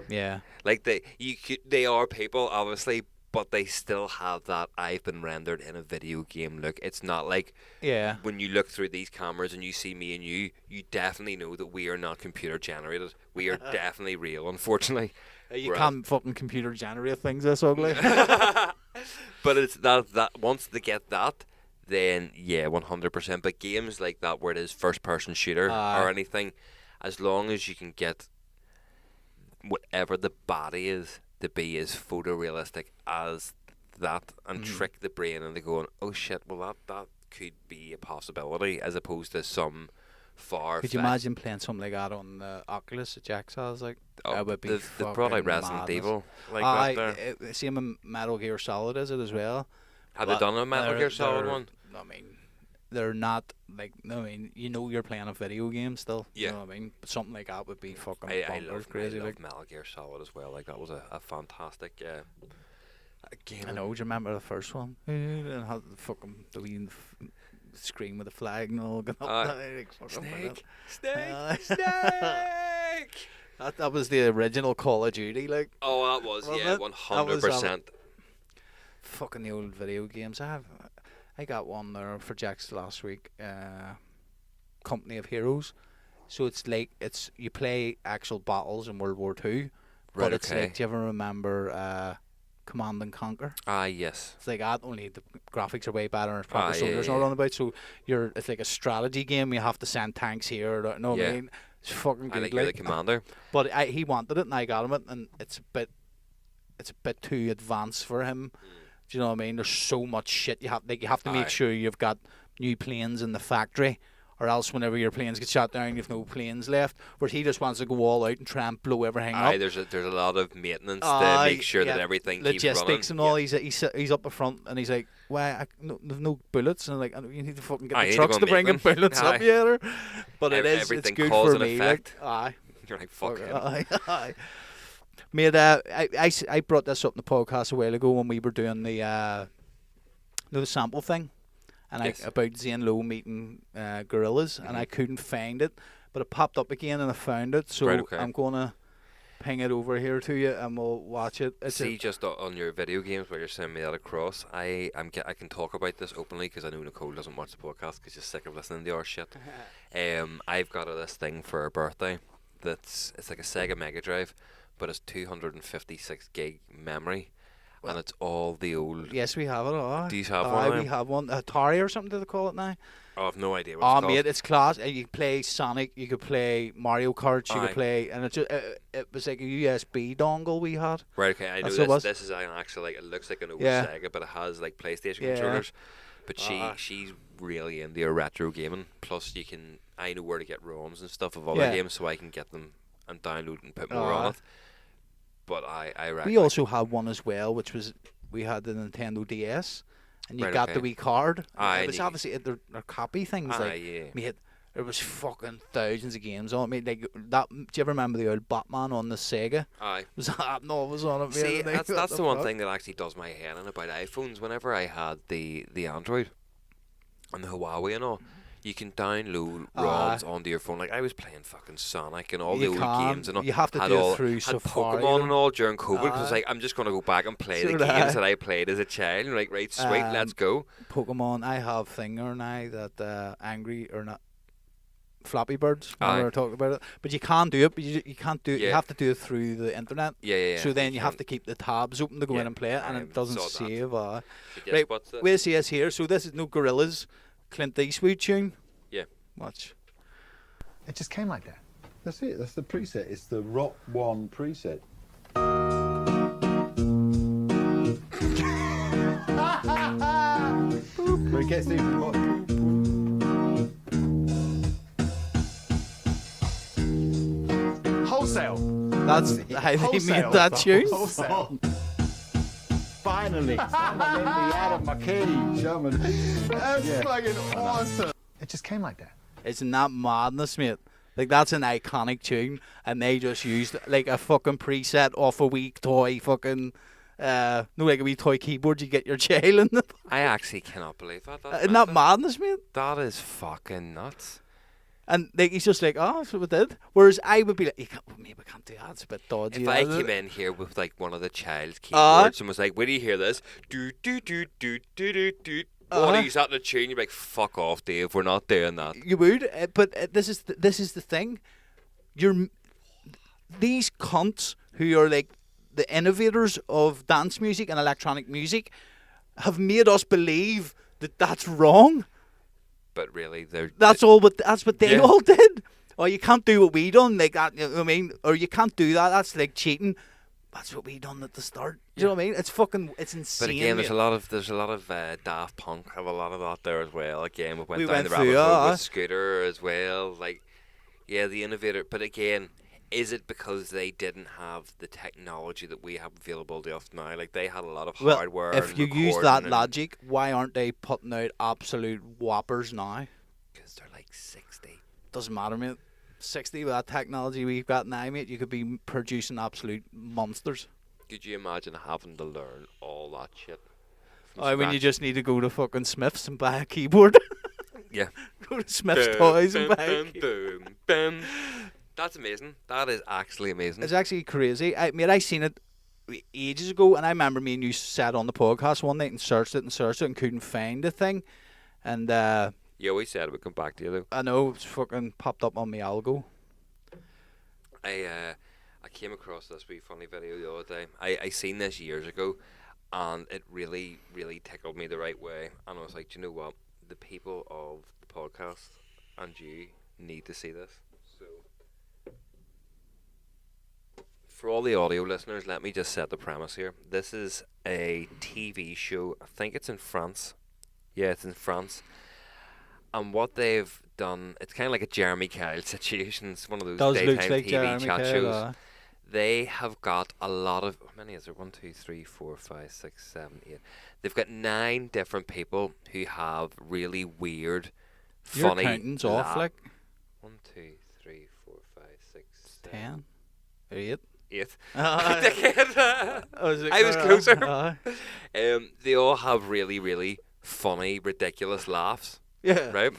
Yeah. Like, they are people, obviously, but they still have that I've been rendered in a video game look. It's not like when you look through these cameras and you see me and you definitely know that we are not computer generated. We are definitely real, unfortunately. You Right. can't fucking computer generate things this ugly. But it's that once they get that, then yeah, 100%. But games like that where it is first person shooter or anything, as long as you can get whatever the body is to be as photorealistic as that and trick the brain into going, oh shit, well that could be a possibility, as opposed to some far. Could you imagine playing something like that on the Oculus that Jax has? Like, that would be they've brought out fucking Resident madness. Evil like that there. Same in Metal Gear Solid, is it as well? Have they done a Metal Gear Solid one? I mean, they're not like. I mean, you're playing a video game still. Yeah. You know what I mean? But something like that would be fucking I bonkers crazy. I love Like, Metal Gear Solid as well. Like that was a fantastic game. I know. Do you remember the first one? And how the fucking the wee screen with the flag and all going up there, like, fucking brilliant. Snake. That was the original Call of Duty. Like, Oh, that was Wasn't yeah, it? 100%. fucking the old video games. I got one there for Jax last week. Company of Heroes. So it's like you play actual battles in World War Two, but Right, it's okay. like, do you ever remember Command and Conquer? Yes. It's like that, only the graphics are way better and proper Yeah, soldiers yeah. all around about. So it's like a strategy game. You have to send tanks here. No, what Yeah. I mean, it's fucking I good. think you're the like. commander. But he wanted it, and I got him it, and it's a bit too advanced for him. Do you know what I mean? There's so much shit you have to make Aye. sure you've got new planes in the factory, or else whenever your planes get shot down, you've no planes left. Where he just wants to go all out and try and blow everything up. There's a lot of maintenance to make sure that yeah, everything keeps running. logistics and all. He's up the front and he's like, "Why? There's no bullets." And I'm like, "You need to fucking get Aye, the you need to trucks go to and bring make the them." bullets up Aye. here." But it's Everything good cause for and me. effect. Like, aye. You're like, fuck him. Aye. Mate, I brought this up in the podcast a while ago when we were doing the sample thing, and Yes. about Zane Lowe meeting gorillas, and I couldn't find it, but it popped up again and I found it, so Right, okay. I'm gonna ping it over here to you and we'll watch it. See, just on your video games where you're sending me that across, I can talk about this openly because I know Nicole doesn't watch the podcast because she's sick of listening to our shit. I've got this thing for her birthday it's like a Sega Mega Drive, but it's 256 gig memory, and it's all the old. Yes, we have it. Do you have one of We them? have one. Atari or something do they call it now? I have no idea what Oh, it's called. mate, it's class. You could play Sonic, you could play Mario Kart, you Aye. could play, and it was like a USB dongle we had. Right, okay, I know That's what it was. this is actually like, it looks like an old Yeah. Sega, but it has like PlayStation Yeah. controllers. But Aye. she's really into her retro gaming. Plus, I know where to get ROMs and stuff of other Yeah. games, so I can get them and download and put more on Aye. it. But I reckon. We also had one as well, which was we had the Nintendo DS, and you Right, got okay. the wee card. Aye, It and was you- obviously they're copy things. Aye, Like, yeah. mate, there was fucking thousands of games on it. Mate, like that. Do you ever remember the old Batman on the Sega? Aye. Was that was on it? mate, See, and like, what that's the one fuck? thing that actually does my head in about iPhones. Whenever I had the Android and the Huawei and all, you can download ROMs onto your phone. Like I was playing fucking Sonic and all the You old can. games and all. You have to had do it all, through had Safari Pokemon then. and all during COVID because it's like I'm just gonna go back and play So the did I. games that I played as a child. And like right, sweet, let's go. Pokemon. I have Thinger now that Angry or not. Flappy Birds. When Aye. we were talking about it, but you can't do it. But you can't do it. You Yeah. have to do it through the internet. Yeah. So then you have can. to keep the tabs open to go in Yeah, and play it, and I it doesn't saw that. save. But yes, Right, what's the- we'll see us here. So this is no Gorillas, Clint Eastwood tune. Yeah. Watch. It just came like that. That's it. That's the preset. It's the Rock One preset. But it gets even more. Wholesale. That's how they Wholesale. made that tune. Wholesale. Finally, I'm let me out of my cage. That's Yeah. fucking awesome. It just came like that. Isn't that madness, mate? Like that's an iconic tune, and they just used like a fucking preset off a wee toy fucking. No, like a wee toy keyboard you get your jail in. I actually cannot believe that. That's Isn't that mental. madness, mate? That is fucking nuts. And like he's just like, oh, that's what we did. Whereas I would be like, you can't, well, maybe I can't do that. It's a bit dodgy. If I isn't came it? in here with like one of the child's Uh-huh. keyboards and was like, "Where do you hear this? Do do do do do do do." Oh, Uh-huh. use that in a tune. You'd be like, "Fuck off, Dave. We're not doing that." You would, but this is the thing. These cunts who are like the innovators of dance music and electronic music, have made us believe that that's wrong. But really, they're That's what they Yeah. all did. Or you can't do what we done, like that. You know what I mean? Or you can't do that. That's like cheating. That's what we done at the start. Do you know what I mean? It's insane. But again, there's mate. a lot of Daft Punk have a lot of that there as well. Again, we We down went the rabbit through, hole with Scooter as well. Like, yeah, the innovator. But again, is it because they didn't have the technology that we have available to us now? Like, they had a lot of Well, hardware. if and you use that recording and- logic, why aren't they putting out absolute whoppers now? 'cause they're like 60. Doesn't matter, mate. 60 with that technology we've got now, mate, you could be producing absolute monsters. Could you imagine having to learn all that shit? from Oh, when you scratch? just need to go to fucking Smith's and buy a keyboard. Yeah. Go to Smith's Toys and buy a keyboard. boom, boom. That's amazing. That is actually amazing. It's actually crazy. I seen it ages ago, and I remember me and you sat on the podcast one night and searched it and couldn't find the thing. And You always said it would come back to you, though. I know it's fucking popped up on my algo. I came across this wee funny video the other day. I seen this years ago, and it really, really tickled me the right way. And I was like, do you know what? The people of the podcast and you need to see this. So, for all the audio listeners, let me just set the premise here. This is a TV show. I think it's in France. Yeah, it's in France. And what they've done, it's kind of like a Jeremy Kyle situation. It's one of those Does look daytime like TV Jeremy chat Kyle, shows. They have got a lot of, how many is there? 1, 2, 3, 4, 5, 6, 7, 8. They've got 9 different people who have really weird, Your funny. counting's off, like 1, 2, 3, 4, 5, 6, 10, 8. 8. I I was closer. They all have really, really funny, ridiculous laughs. Yeah. Right?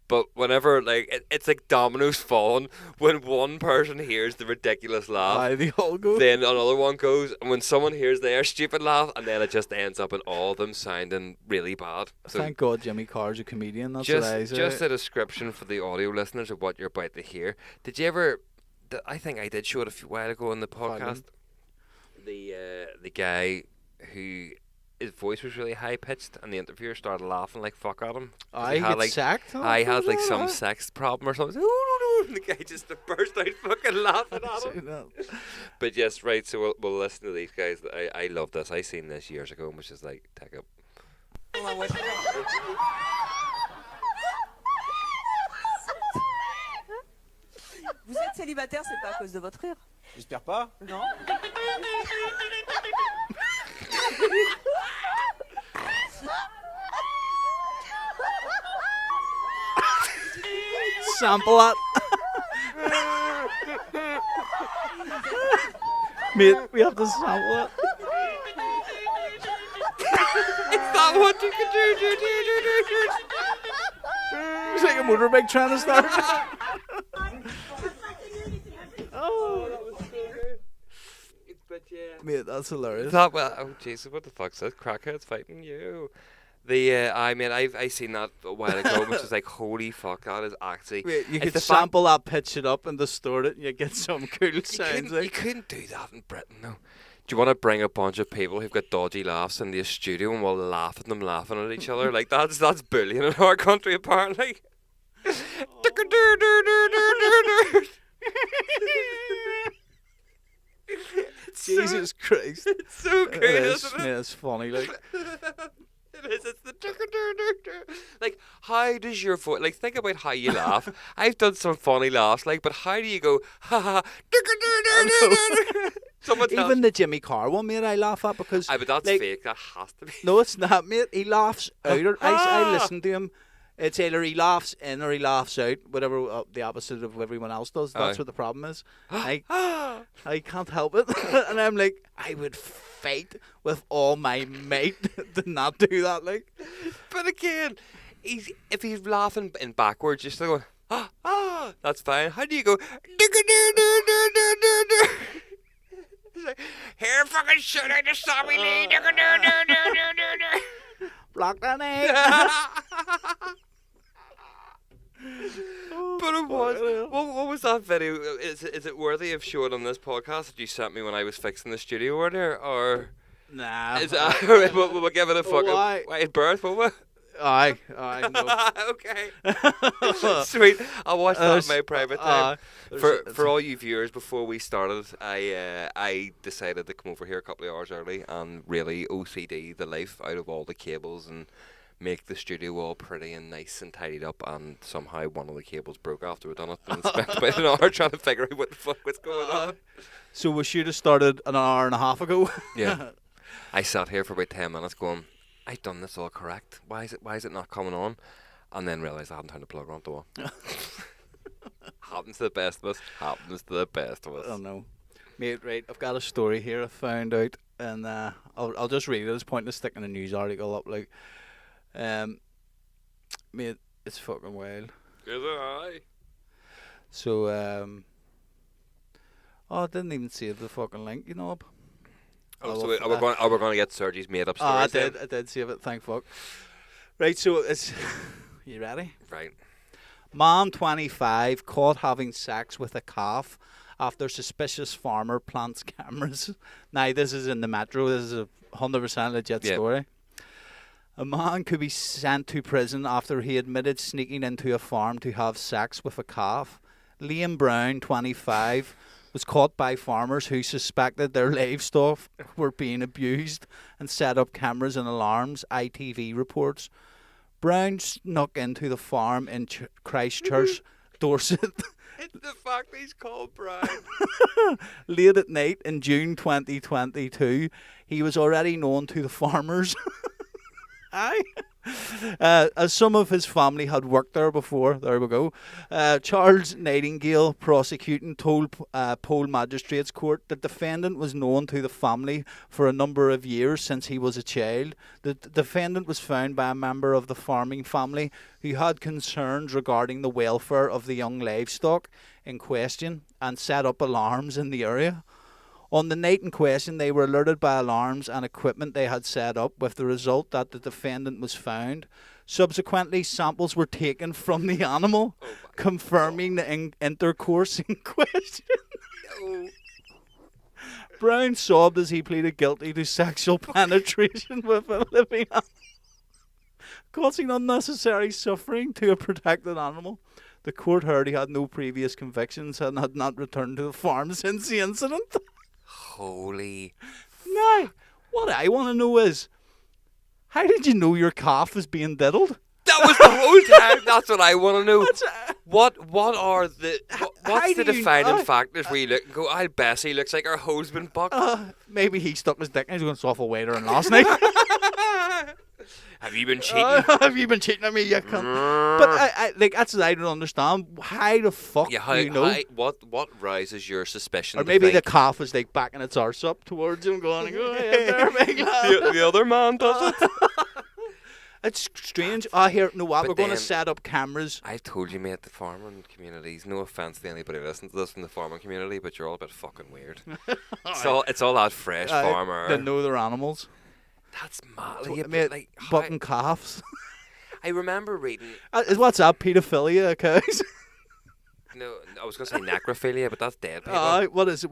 But whenever, like, it's like dominoes falling. When one person hears the ridiculous laugh, Aye, they all go. then another one goes. And when someone hears their stupid laugh, and then it just ends up in all of them sounding really bad. So Thank God Jimmy Carr's a comedian. That's what I say. just a description for the audio listeners of what you're about to hear. Did you ever... I think I did show it a while ago on the podcast. The guy who... his voice was really high pitched, and the interviewer started laughing like fuck at him. I had, get like, sacked. I had like some sex problem or something. And the guy just burst out fucking laughing at him. But yes, right. So we'll listen to these guys. I love this. I seen this years ago, which is like take up. Vous êtes célibataire, c'est pas à cause de votre rire. J'espère pas. Non. Sample that. Mate, we have to sample it. It's not what you can do. It's like a motorbike trying to start. But yeah. Mate, that's hilarious. That well, oh Jesus, what the fuck's this? Crackheads fighting you. The I mean I seen that a while ago, which is like holy fuck, that is actually. Mate, you it's could the fact- sample that, pitch it up, and distort it, and you get some cool sounds. You couldn't do that in Britain, though. Do you want to bring a bunch of people who've got dodgy laughs into a studio and we'll laugh at them laughing at each other? Like that's bullying in our country, apparently. Jesus Christ. It's so good, isn't Mate, it? it's funny, like. It is. It's the like. How does your voice? Like, think about how you laugh. I've done some funny laughs, like, but how do you go? Ha ha. Someone tells Even the Jimmy Carr one, mate, I laugh at because. but that's like, fake. That has to be. No, it's not, mate. He laughs out. I listen to him. It's either he laughs in or he laughs out, whatever the opposite of what everyone else does. That's Aye. what the problem is. I can't help it. And I'm like, I would fight with all my might to not do that. Like, But again, if he's laughing in backwards, you're still going, that's fine. How do you go? It's like, here fucking shit I just saw me lead. block that name. But it was what was was that video? Is it worthy of showing on this podcast that you sent me when I was fixing the studio earlier, or Nah. is that we'll give it a fucking wide berth, will we? Aye, no. Okay. Sweet. I'll watch that in my private time. For all you viewers, before we started, I decided to come over here a couple of hours early and really OCD the life out of all the cables and make the studio all pretty and nice and tidied up, and somehow one of the cables broke after we'd done it and spent about an hour trying to figure out what the fuck was going on. So we should have started an hour and a half ago. Yeah. I sat here for about 10 minutes going, I've done this all correct. Why is it not coming on? And then realised I hadn't turned the plug on the wall. Happens to the best of us. Happens to the best of us. I don't know. Mate, right, I've got a story here I found out, and I'll just read it. It's pointless sticking a news article up, like, mate, it's fucking wild. Is it aye? So, I didn't even save the fucking link, you know. Oh, so are we going to get Sergi's made up story? I did save it, thank fuck. Right, so it's... You ready? Right. Man 25 caught having sex with a calf after suspicious farmer plants cameras. Now, this is in the Metro. This is a 100% legit story. A man could be sent to prison after he admitted sneaking into a farm to have sex with a calf. Liam Brown, 25, was caught by farmers who suspected their livestock were being abused and set up cameras and alarms, ITV reports. Brown snuck into the farm in Christchurch, Dorset. It's the fact he's called Brown. Late at night in June 2022, he was already known to the farmers. Aye. As some of his family had worked there before. There we go. Charles Nightingale, prosecuting, told Pole Magistrates Court the defendant was known to the family for a number of years since he was a child. The defendant was found by a member of the farming family who had concerns regarding the welfare of the young livestock in question and set up alarms in the area. On the night in question, they were alerted by alarms and equipment they had set up, with the result that the defendant was found. Subsequently, samples were taken from the animal, confirming the intercourse in question. Brown sobbed as he pleaded guilty to sexual penetration with a living animal, causing unnecessary suffering to a protected animal. The court heard he had no previous convictions and had not returned to the farm since the incident. Holy. Now, what I want to know is, how did you know your calf was being diddled? That was the whole time. That's what I want to know. What are the what's the defining factors where you look and go, Bessie looks like her hose been bucked? Maybe he stuck his dick and he's going to awful waiter in last night. Have you been cheating? Have you been cheating on me? You cunt. But I that's what I don't understand. How the fuck do you know? What rises your suspicion? Or maybe the calf was like backing its arse up towards him, going, "Go ahead there, big lad." The other man does it. It's strange. Here, no, what? But We're going to then, set up cameras. I've told you, mate, the farming communities. No offense to anybody listening to this from the farming community, but you're all a bit fucking weird. It's all that fresh farmer. They know their animals. That's mad. Mate, like bucking calves. I remember reading. What's that? Paedophilia, guys? No, I was going to say necrophilia, but that's dead people. What is it?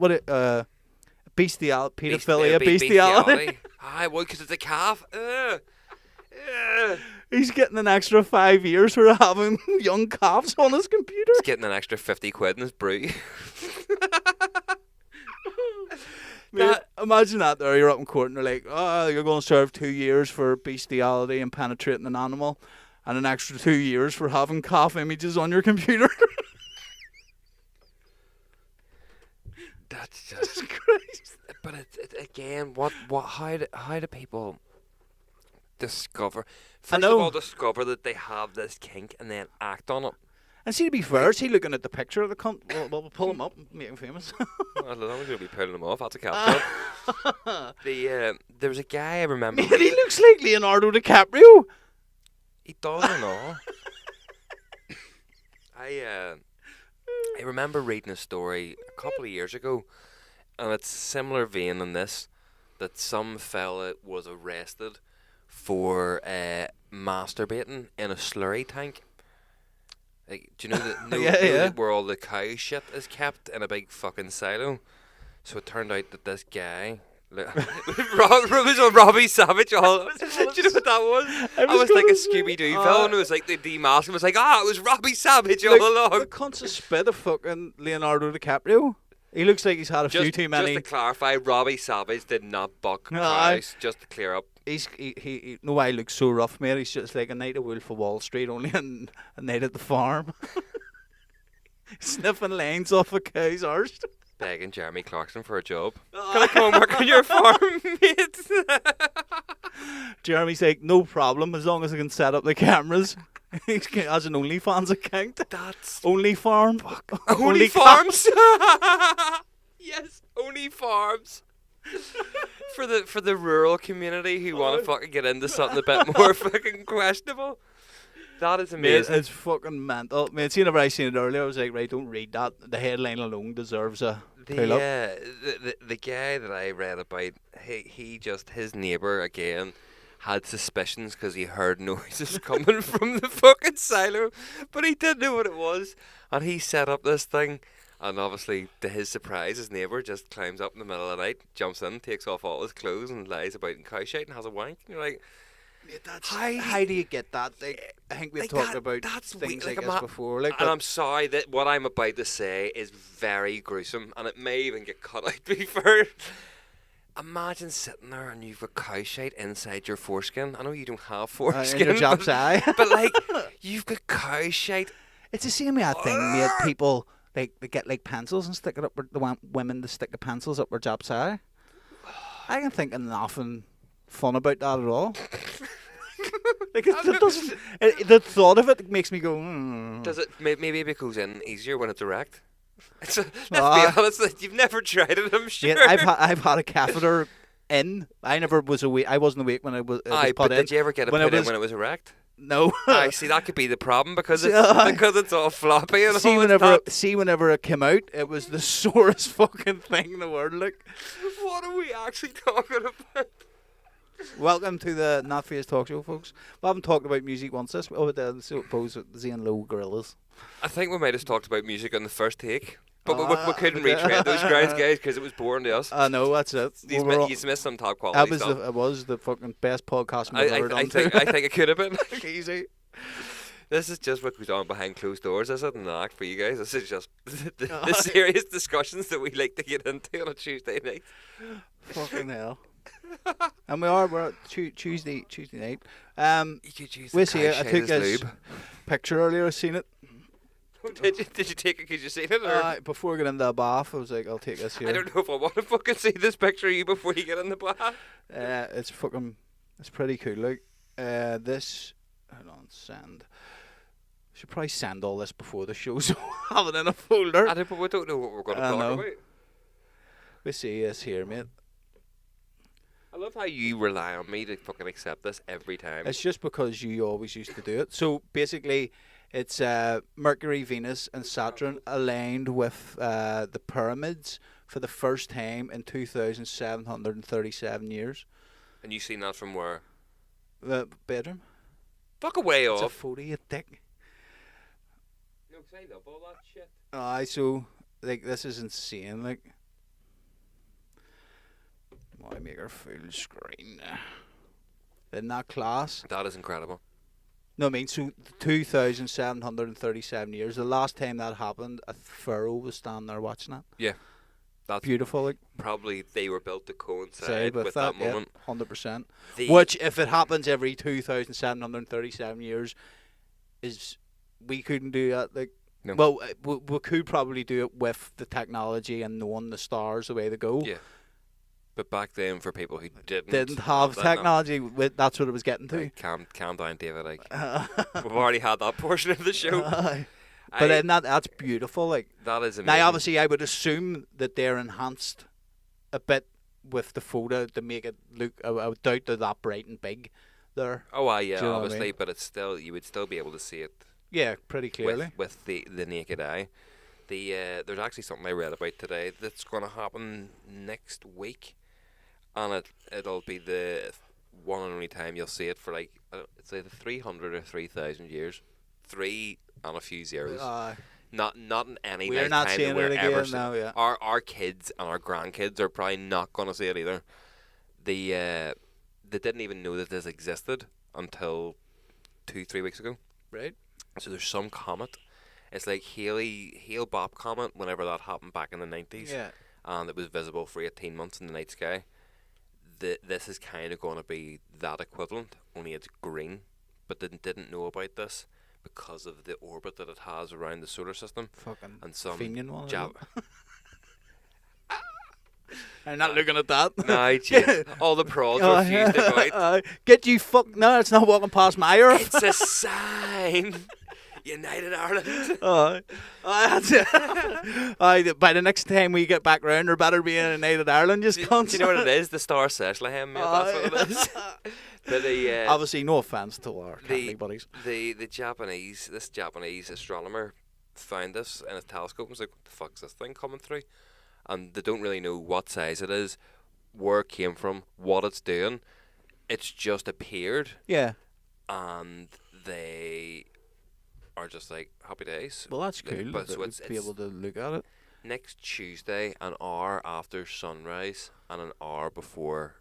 Paedophilia, bestiality. Aye, well, because it's a calf. He's getting an extra 5 years for having young calves on his computer. He's getting an extra 50 quid in his brew. Mate, imagine that there, you're up in court and they're like, you're going to serve 2 years for bestiality and penetrating an animal and an extra 2 years for having calf images on your computer. That's just Christ. But it again, how do people discover? First of all, discover that they have this kink and then act on it. And see, to be fair, is he looking at the picture of the cunt? We'll pull him up and make him famous. Well, as long as you'll be pulling him off, that's a capture. There was a guy I remember. Mate, he looks like Leonardo DiCaprio. He does and all. I remember reading a story a couple of years ago, and it's similar vein in this, that some fella was arrested for masturbating in a slurry tank. Like, do you know that? Where all the cow shit is kept in a big fucking silo. So it turned out that this guy, Robbie Savage. Do you know what that was? I was like a Scooby-Doo film. It was like the demask. It was like, it was Robbie Savage all along. The cunt's a spit of fucking Leonardo DiCaprio. He looks like he's had a few too many. Just to clarify, Robbie Savage did not buck cows. Just to clear up. He no why he looks so rough, mate. He's just like a night of Wolf of Wall Street, only a night at the farm. Sniffing lines off a cow's arse. Begging Jeremy Clarkson for a job. Can I come and work on your farm, mate? Jeremy's like, no problem, as long as I can set up the cameras. He has an OnlyFans account. That's Only farm. Only farms. Yes, only farms. For the rural community who want to fucking get into something a bit more fucking questionable. That is amazing. Mate, it's fucking mental. Mate, see, whenever I seen it earlier, I was like, right, don't read that. The headline alone deserves a pull-up. The guy that I read about, his neighbour again had suspicions because he heard noises coming from the fucking silo, but he didn't know what it was, and he set up this thing, and obviously, to his surprise, his neighbour just climbs up in the middle of the night, jumps in, takes off all his clothes, and lies about in cow shite and has a wank, and you're like, how do you get that? I think we've talked about things like this before. And I'm sorry that what I'm about to say is very gruesome, and it may even get cut out before. Imagine sitting there and you've got cow shite inside your foreskin. I know you don't have foreskin, in your job's eye. But like you've got cow shite. It's the same thing, mate. People they get like pencils and stick it up. They want women to stick the pencils up their job's eye. I can think of nothing fun about that at all. Like it doesn't. The thought of it makes me go. Does it? Maybe it goes in easier when it's erect. Let's be honest. You've never tried it, I'm sure. Yeah, I've had a catheter in. I never was awake. I wasn't awake when it was put but in. Did you ever get it put in when it was erect? No. I see. That could be the problem because it's all floppy and whenever it came out, it was the sorest fucking thing in the world. Like, what are we actually talking about? Welcome to the Not Fazed Talk Show, folks. We haven't talked about music once this. I suppose with the Zane Lowe Gorillas. I think we might have talked about music on the first take, but we couldn't retread those grounds, guys, because it was boring to us. I know, that's it. You missed some top quality stuff. It was the fucking best podcast we've ever done. I think it could have been. Easy. This is just what goes on behind closed doors, is it? Not for you guys. This is just the serious discussions that we like to get into on a Tuesday night. Fucking hell. And we're at Tuesday night. We see. I took this picture earlier. I seen it. Did you take it because you seen it? Or? Before I get into the bath, I was like, I'll take this here. I don't know if I want to fucking see this picture of you before you get in the bath. It's pretty cool. Like this. Hold on, send. Should probably send all this before the show, so have it in a folder. But we don't know what we're going to talk about. We see this here, mate. I love how you rely on me to fucking accept this every time. It's just because you always used to do it. So basically, it's Mercury, Venus, and Saturn aligned with the pyramids for the first time in 2,737 years. And you seen that from where? The bedroom. Fuck away off. It's a photo, you dick. No, because I love all that shit. So, like, this is insane, like. I make her full screen. Isn't that class? That is incredible. No, I mean, so 2,737 years. The last time that happened, a pharaoh was standing there watching that. Yeah. That's beautiful. Like, probably they were built to coincide with that moment. 100%. Which, if it happens every 2,737 years, we couldn't do that. Like, no. Well, we could probably do it with the technology and knowing the stars the way they go. Yeah. But back then, for people who didn't have technology, that's what it was getting to. Right, calm down, David. We've already had that portion of the show. But then that's beautiful. Like, that is amazing. Now, obviously, I would assume that they're enhanced a bit with the photo to make it look. I would doubt they're that bright and big there. Oh, yeah, you know obviously, I mean? but it's still you would still be able to see it. Yeah, pretty clearly with the naked eye. There's actually something I read about today that's going to happen next week. And it'll be the one and only time you'll see it for like it's either 300 or 3,000 years. 3 and a few zeros. Not in any We're not lifetime seeing that we're it again ever now, yeah. Our kids and our grandkids are probably not going to see it either. They didn't even know that this existed until 2-3 weeks ago. Right. So there's some comet. It's like Hale-Bopp comet whenever that happened back in the 90s. Yeah. And it was visible for 18 months in the night sky. This is kind of going to be that equivalent, only it's green. But didn't know about this because of the orbit that it has around the solar system. Fucking and some Fenian one. Jap- I'm not looking at that. Nah, gee, all the prods refused to go out. Get you fuck. No, it's not walking past my earth. It's a sign. United Ireland. By the next time we get back round, there better be a United Ireland. Just Do you know what it is? The Star Seshlehem, mate. That's what it is. But obviously, no offense to our Catholic buddies. The Japanese astronomer found this in his telescope and was like, "What the fuck's this thing coming through?" And they don't really know what size it is, where it came from, what it's doing. It's just appeared. Yeah. And they are just like, happy days. Well, that's cool. But But so it's be able to look at it. next Tuesday, an hour after sunrise and an hour before,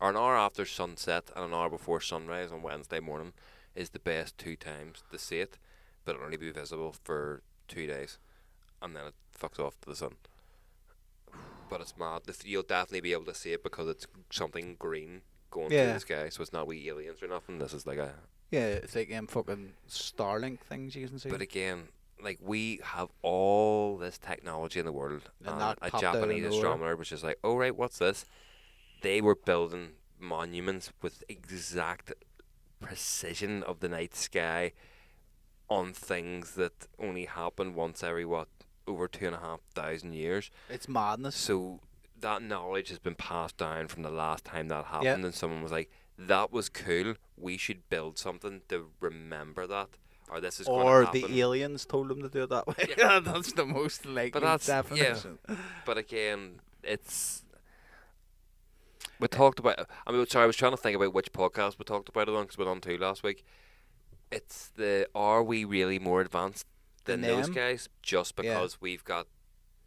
or an hour after sunset and an hour before sunrise on Wednesday morning is the best 2 times to see it, but it'll only be visible for 2 days, and then it fucks off to the sun. But it's mad. You'll definitely be able to see it because it's something green going through the sky, so it's not wee aliens or nothing. This is like a... Yeah, it's like fucking Starlink things you can see. But again, like, we have all this technology in the world, And and that a popped out of Japanese nowhere. astronomer was just like, oh right, what's this? They were building monuments with exact precision of the night sky on things that only happen once every, over 2,500 years. It's madness. So that knowledge has been passed down from the last time that happened, and someone was like, that was cool, we should build something to remember that, or this is going to happen. Or the aliens told them to do it that way. Yeah. That's the most likely definition. Yeah. But again, it's... We talked about... I was trying to think about which podcast we talked about it on, because we were on 2 last week. It's are we really more advanced than those guys just because we've got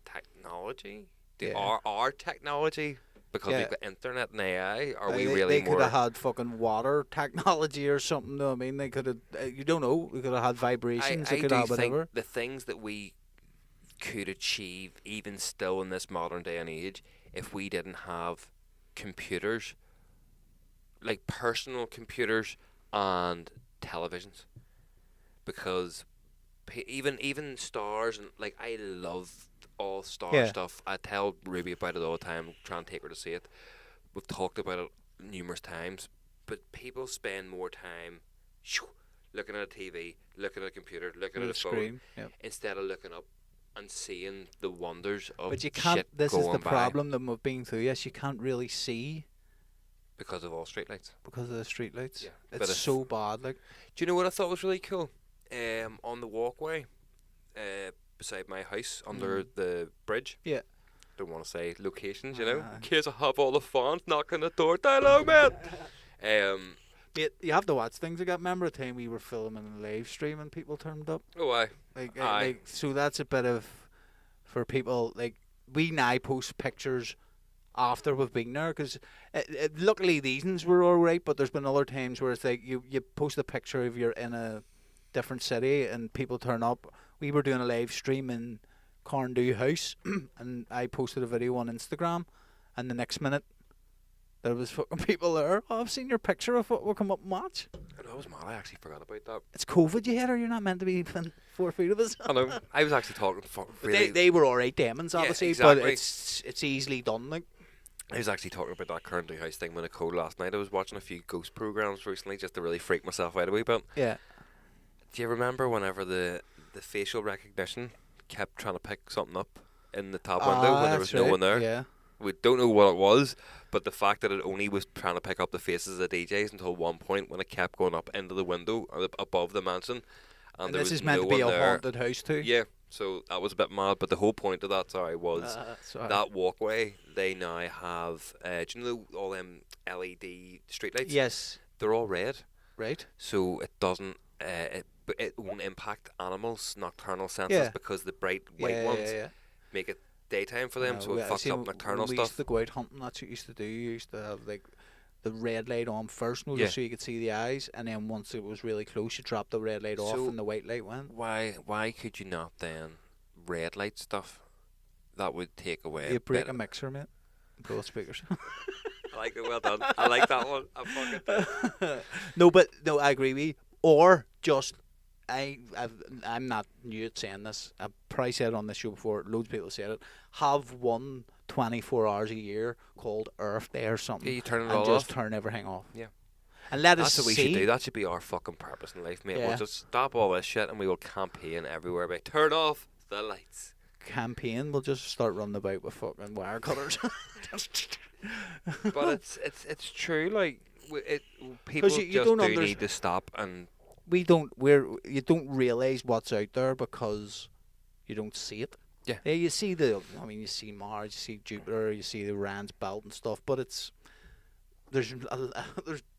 technology? Our technology? Because we've got internet and AI? Are we really they more... They could have had fucking water technology or something, though. I mean, they could have... you don't know. We could have had vibrations. They could have whatever. Think the things that we could achieve, even still in this modern day and age, if we didn't have computers, like personal computers and televisions, because even stars, and like, I love all star stuff. I tell Ruby about it all the time, try and take her to see it. We've talked about it numerous times, but people spend more time looking at a TV, looking at a computer, looking at a phone, instead of looking up and seeing the wonders of But you can't. shit This is going the by. problem that we've been through. Yes, you can't really see Because of all streetlights. because of the streetlights. Yeah, It's but so bad. Like, Do you know what I thought was really cool? On the walkway beside my house under the bridge. Yeah. Don't want to say locations, you know, in case I have all the fans knocking the door down, oh man. you have to watch things. I got remember a time we were filming a live stream and people turned up. Oh, aye. Like so that's a bit of for people like we now post pictures after we've been there because luckily these ones were all right, but there's been other times where it's like you post a picture if you're in a different city and people turn up. We were doing a live stream in Carndoo House and I posted a video on Instagram and the next minute there was fucking people there. Oh, I've seen your picture of what will come up and watch. I know, it was mad. I actually forgot about that. It's COVID, you hater. You're not meant to be within 4 feet of us. I know. I was actually talking for really... They were alright demons, obviously, exactly. but it's easily done. Like I was actually talking about that Carndoo House thing with Nicole last night. I was watching a few ghost programs recently just to really freak myself out a wee bit. Yeah. Do you remember whenever the facial recognition kept trying to pick something up in the top window when there was no one there? Yeah. We don't know what it was, but the fact that it only was trying to pick up the faces of the DJs until one point when it kept going up into the window above the mansion, and there this was is meant no to be one a there. haunted house too. Yeah, so that was a bit mad, but the whole point of that, was that walkway. They now have, do you know all them LED streetlights? Yes. They're all red. Right. So it doesn't, but it won't impact animals' nocturnal senses Yeah. because the bright white ones make it daytime for them, so it fucks up nocturnal we stuff. used to go out hunting. That's what you used to do. You used to have like the red light on first, Yeah. just so you could see the eyes, and then once it was really close, you dropped the red light off, So and the white light went. Why could you not then red light stuff? That would take away. You break bit- a mixer, mate. Both speakers. I like it. Well done. I like that one. I fucking. No, I agree with you. Or just I'm not new at saying this. I've probably said it on this show before. Loads of people said it. Have one 24 hours a year called Earth Day or something. Yeah, you turn it and all just off. turn everything off. Yeah. And let That's us what we see. should do. That should be our fucking purpose in life, mate. Yeah. We'll just stop all this shit and we will campaign everywhere by turn off the lights. Campaign. We'll just start running about with fucking wire cutters. But it's true. Like people you just don't do need to stop and. You don't realize what's out there because you don't see it. Yeah. You see you see Mars, you see Jupiter, you see the Rand's belt and stuff, but there's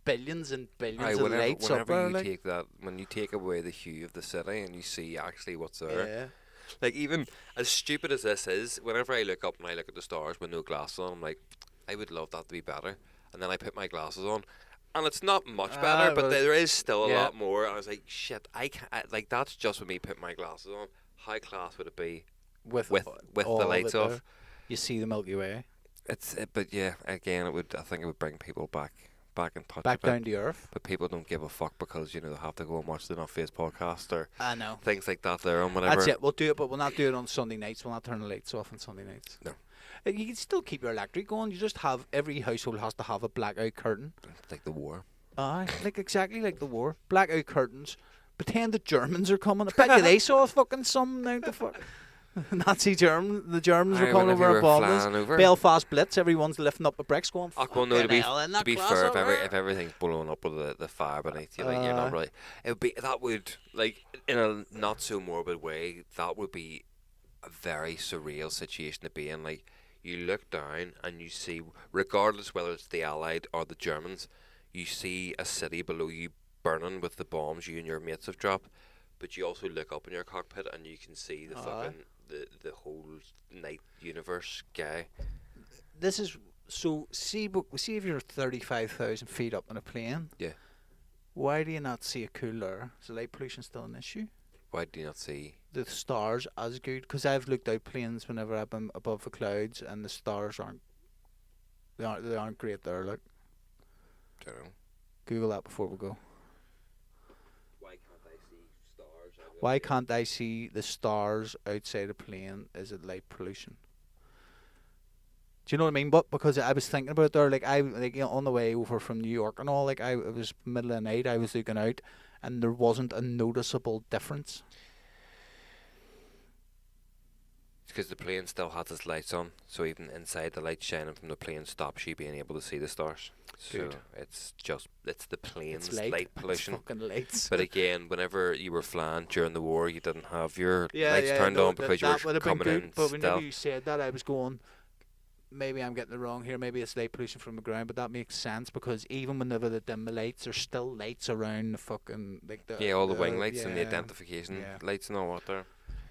billions and billions of lights up there. When you take away the hue of the city and you see actually what's there. Yeah. Like, even as stupid as this is, whenever I look up and I look at the stars with no glasses on, I'm like, I would love that to be better. And then I put my glasses on, and it's not much better, but there is still a lot more. And I was like, shit, I can't. Like, that's just with me putting my glasses on. How class would it be with the lights off? You see the Milky Way. But yeah, again, I think it would bring people back in touch. Back a bit. down to earth. But people don't give a fuck because they have to go and watch the Not Fazed podcast or I know. things like that there and whatever. That's it. We'll do it, but we'll not do it on Sunday nights. We'll not turn the lights off on Sunday nights. No. You can still keep your electric going. You just have every household has to have a blackout curtain. It's like the war. Aye, exactly like the war. Blackout curtains. Pretend the Germans are coming. I bet you they saw fucking some now. The fuck. The Germans were coming over and bombing us. Belfast Blitz. Everyone's lifting up the bricks, going. Well, no, to be fair, if if everything's blown up with the fire beneath you, like, you're not really. That would, like, in a not so morbid way, that would be a very surreal situation to be in. Like, you look down and you see, regardless whether it's the Allied or the Germans, you see a city below you burning with the bombs you and your mates have dropped, but you also look up in your cockpit and you can see the fucking the whole night universe sky. This is so. See if you're 35,000 feet up in a plane. Yeah. Why do you not see a cooler? Is the light pollution still an issue? Why do you not see the stars as good? Because I've looked out planes whenever I've been above the clouds, and the stars aren't great there. Look. Don't know. Google that before we go. Why can't I see stars? Why can't I see the stars outside a plane? Is it light pollution? Do you know what I mean? But because I was thinking about it there, on the way over from New York and all, it was middle of the night. I was looking out, and there wasn't a noticeable difference. It's because the plane still has its lights on, so even inside the light shining from the plane stops you being able to see the stars. Good. So it's the plane's It's light pollution. It's fucking lights. But again, whenever you were flying during the war, you didn't have your lights turned on because you were coming in. But whenever you said that, I was going, maybe I'm getting it wrong here. Maybe it's light pollution from the ground, but that makes sense because even whenever they dim the lights, there's still lights around the fucking all the wing lights and the identification lights and all what there.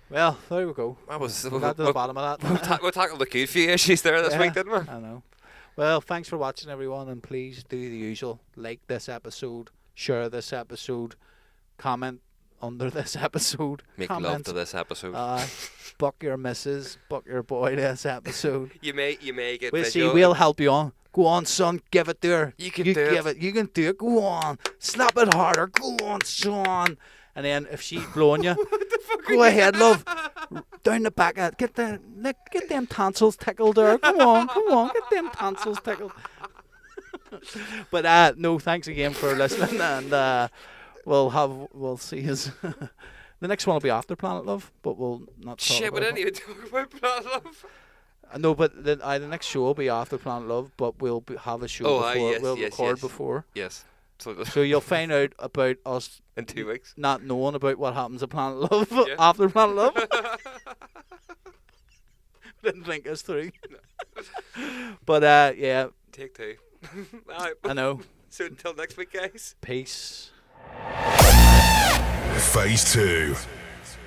Well, there we go. We got to the bottom of that. We tackled the good few issues there this week, didn't we? I know. Well, thanks for watching, everyone, and please do the usual: like this episode, share this episode, comment under this episode, make love to this episode. Buck your missus, buck your boy this episode. You may get. We'll see. We'll help you on. Go on, son. Give it to her. You can do it. You can do it. Go on. Slap it harder. Go on, son. And then if she's blowing you, go ahead, love. Down the back. Get them tonsils tickled there. Come on. Get them tonsils tickled. But no, thanks again for listening, and we'll see you. The next one will be after Planet Love, but we'll not talk Shit, about we didn't even talk about Planet Love. No, but the next show will be after Planet Love, but we'll have a show before. Yes, we'll yes, record yes. before. Yes. So you'll find out about us in 2 weeks. Not knowing about what happens at Planet Love after Planet Love. Didn't think us through. No. But yeah. Take two. I know. So until next week, guys. Peace. Phase 2.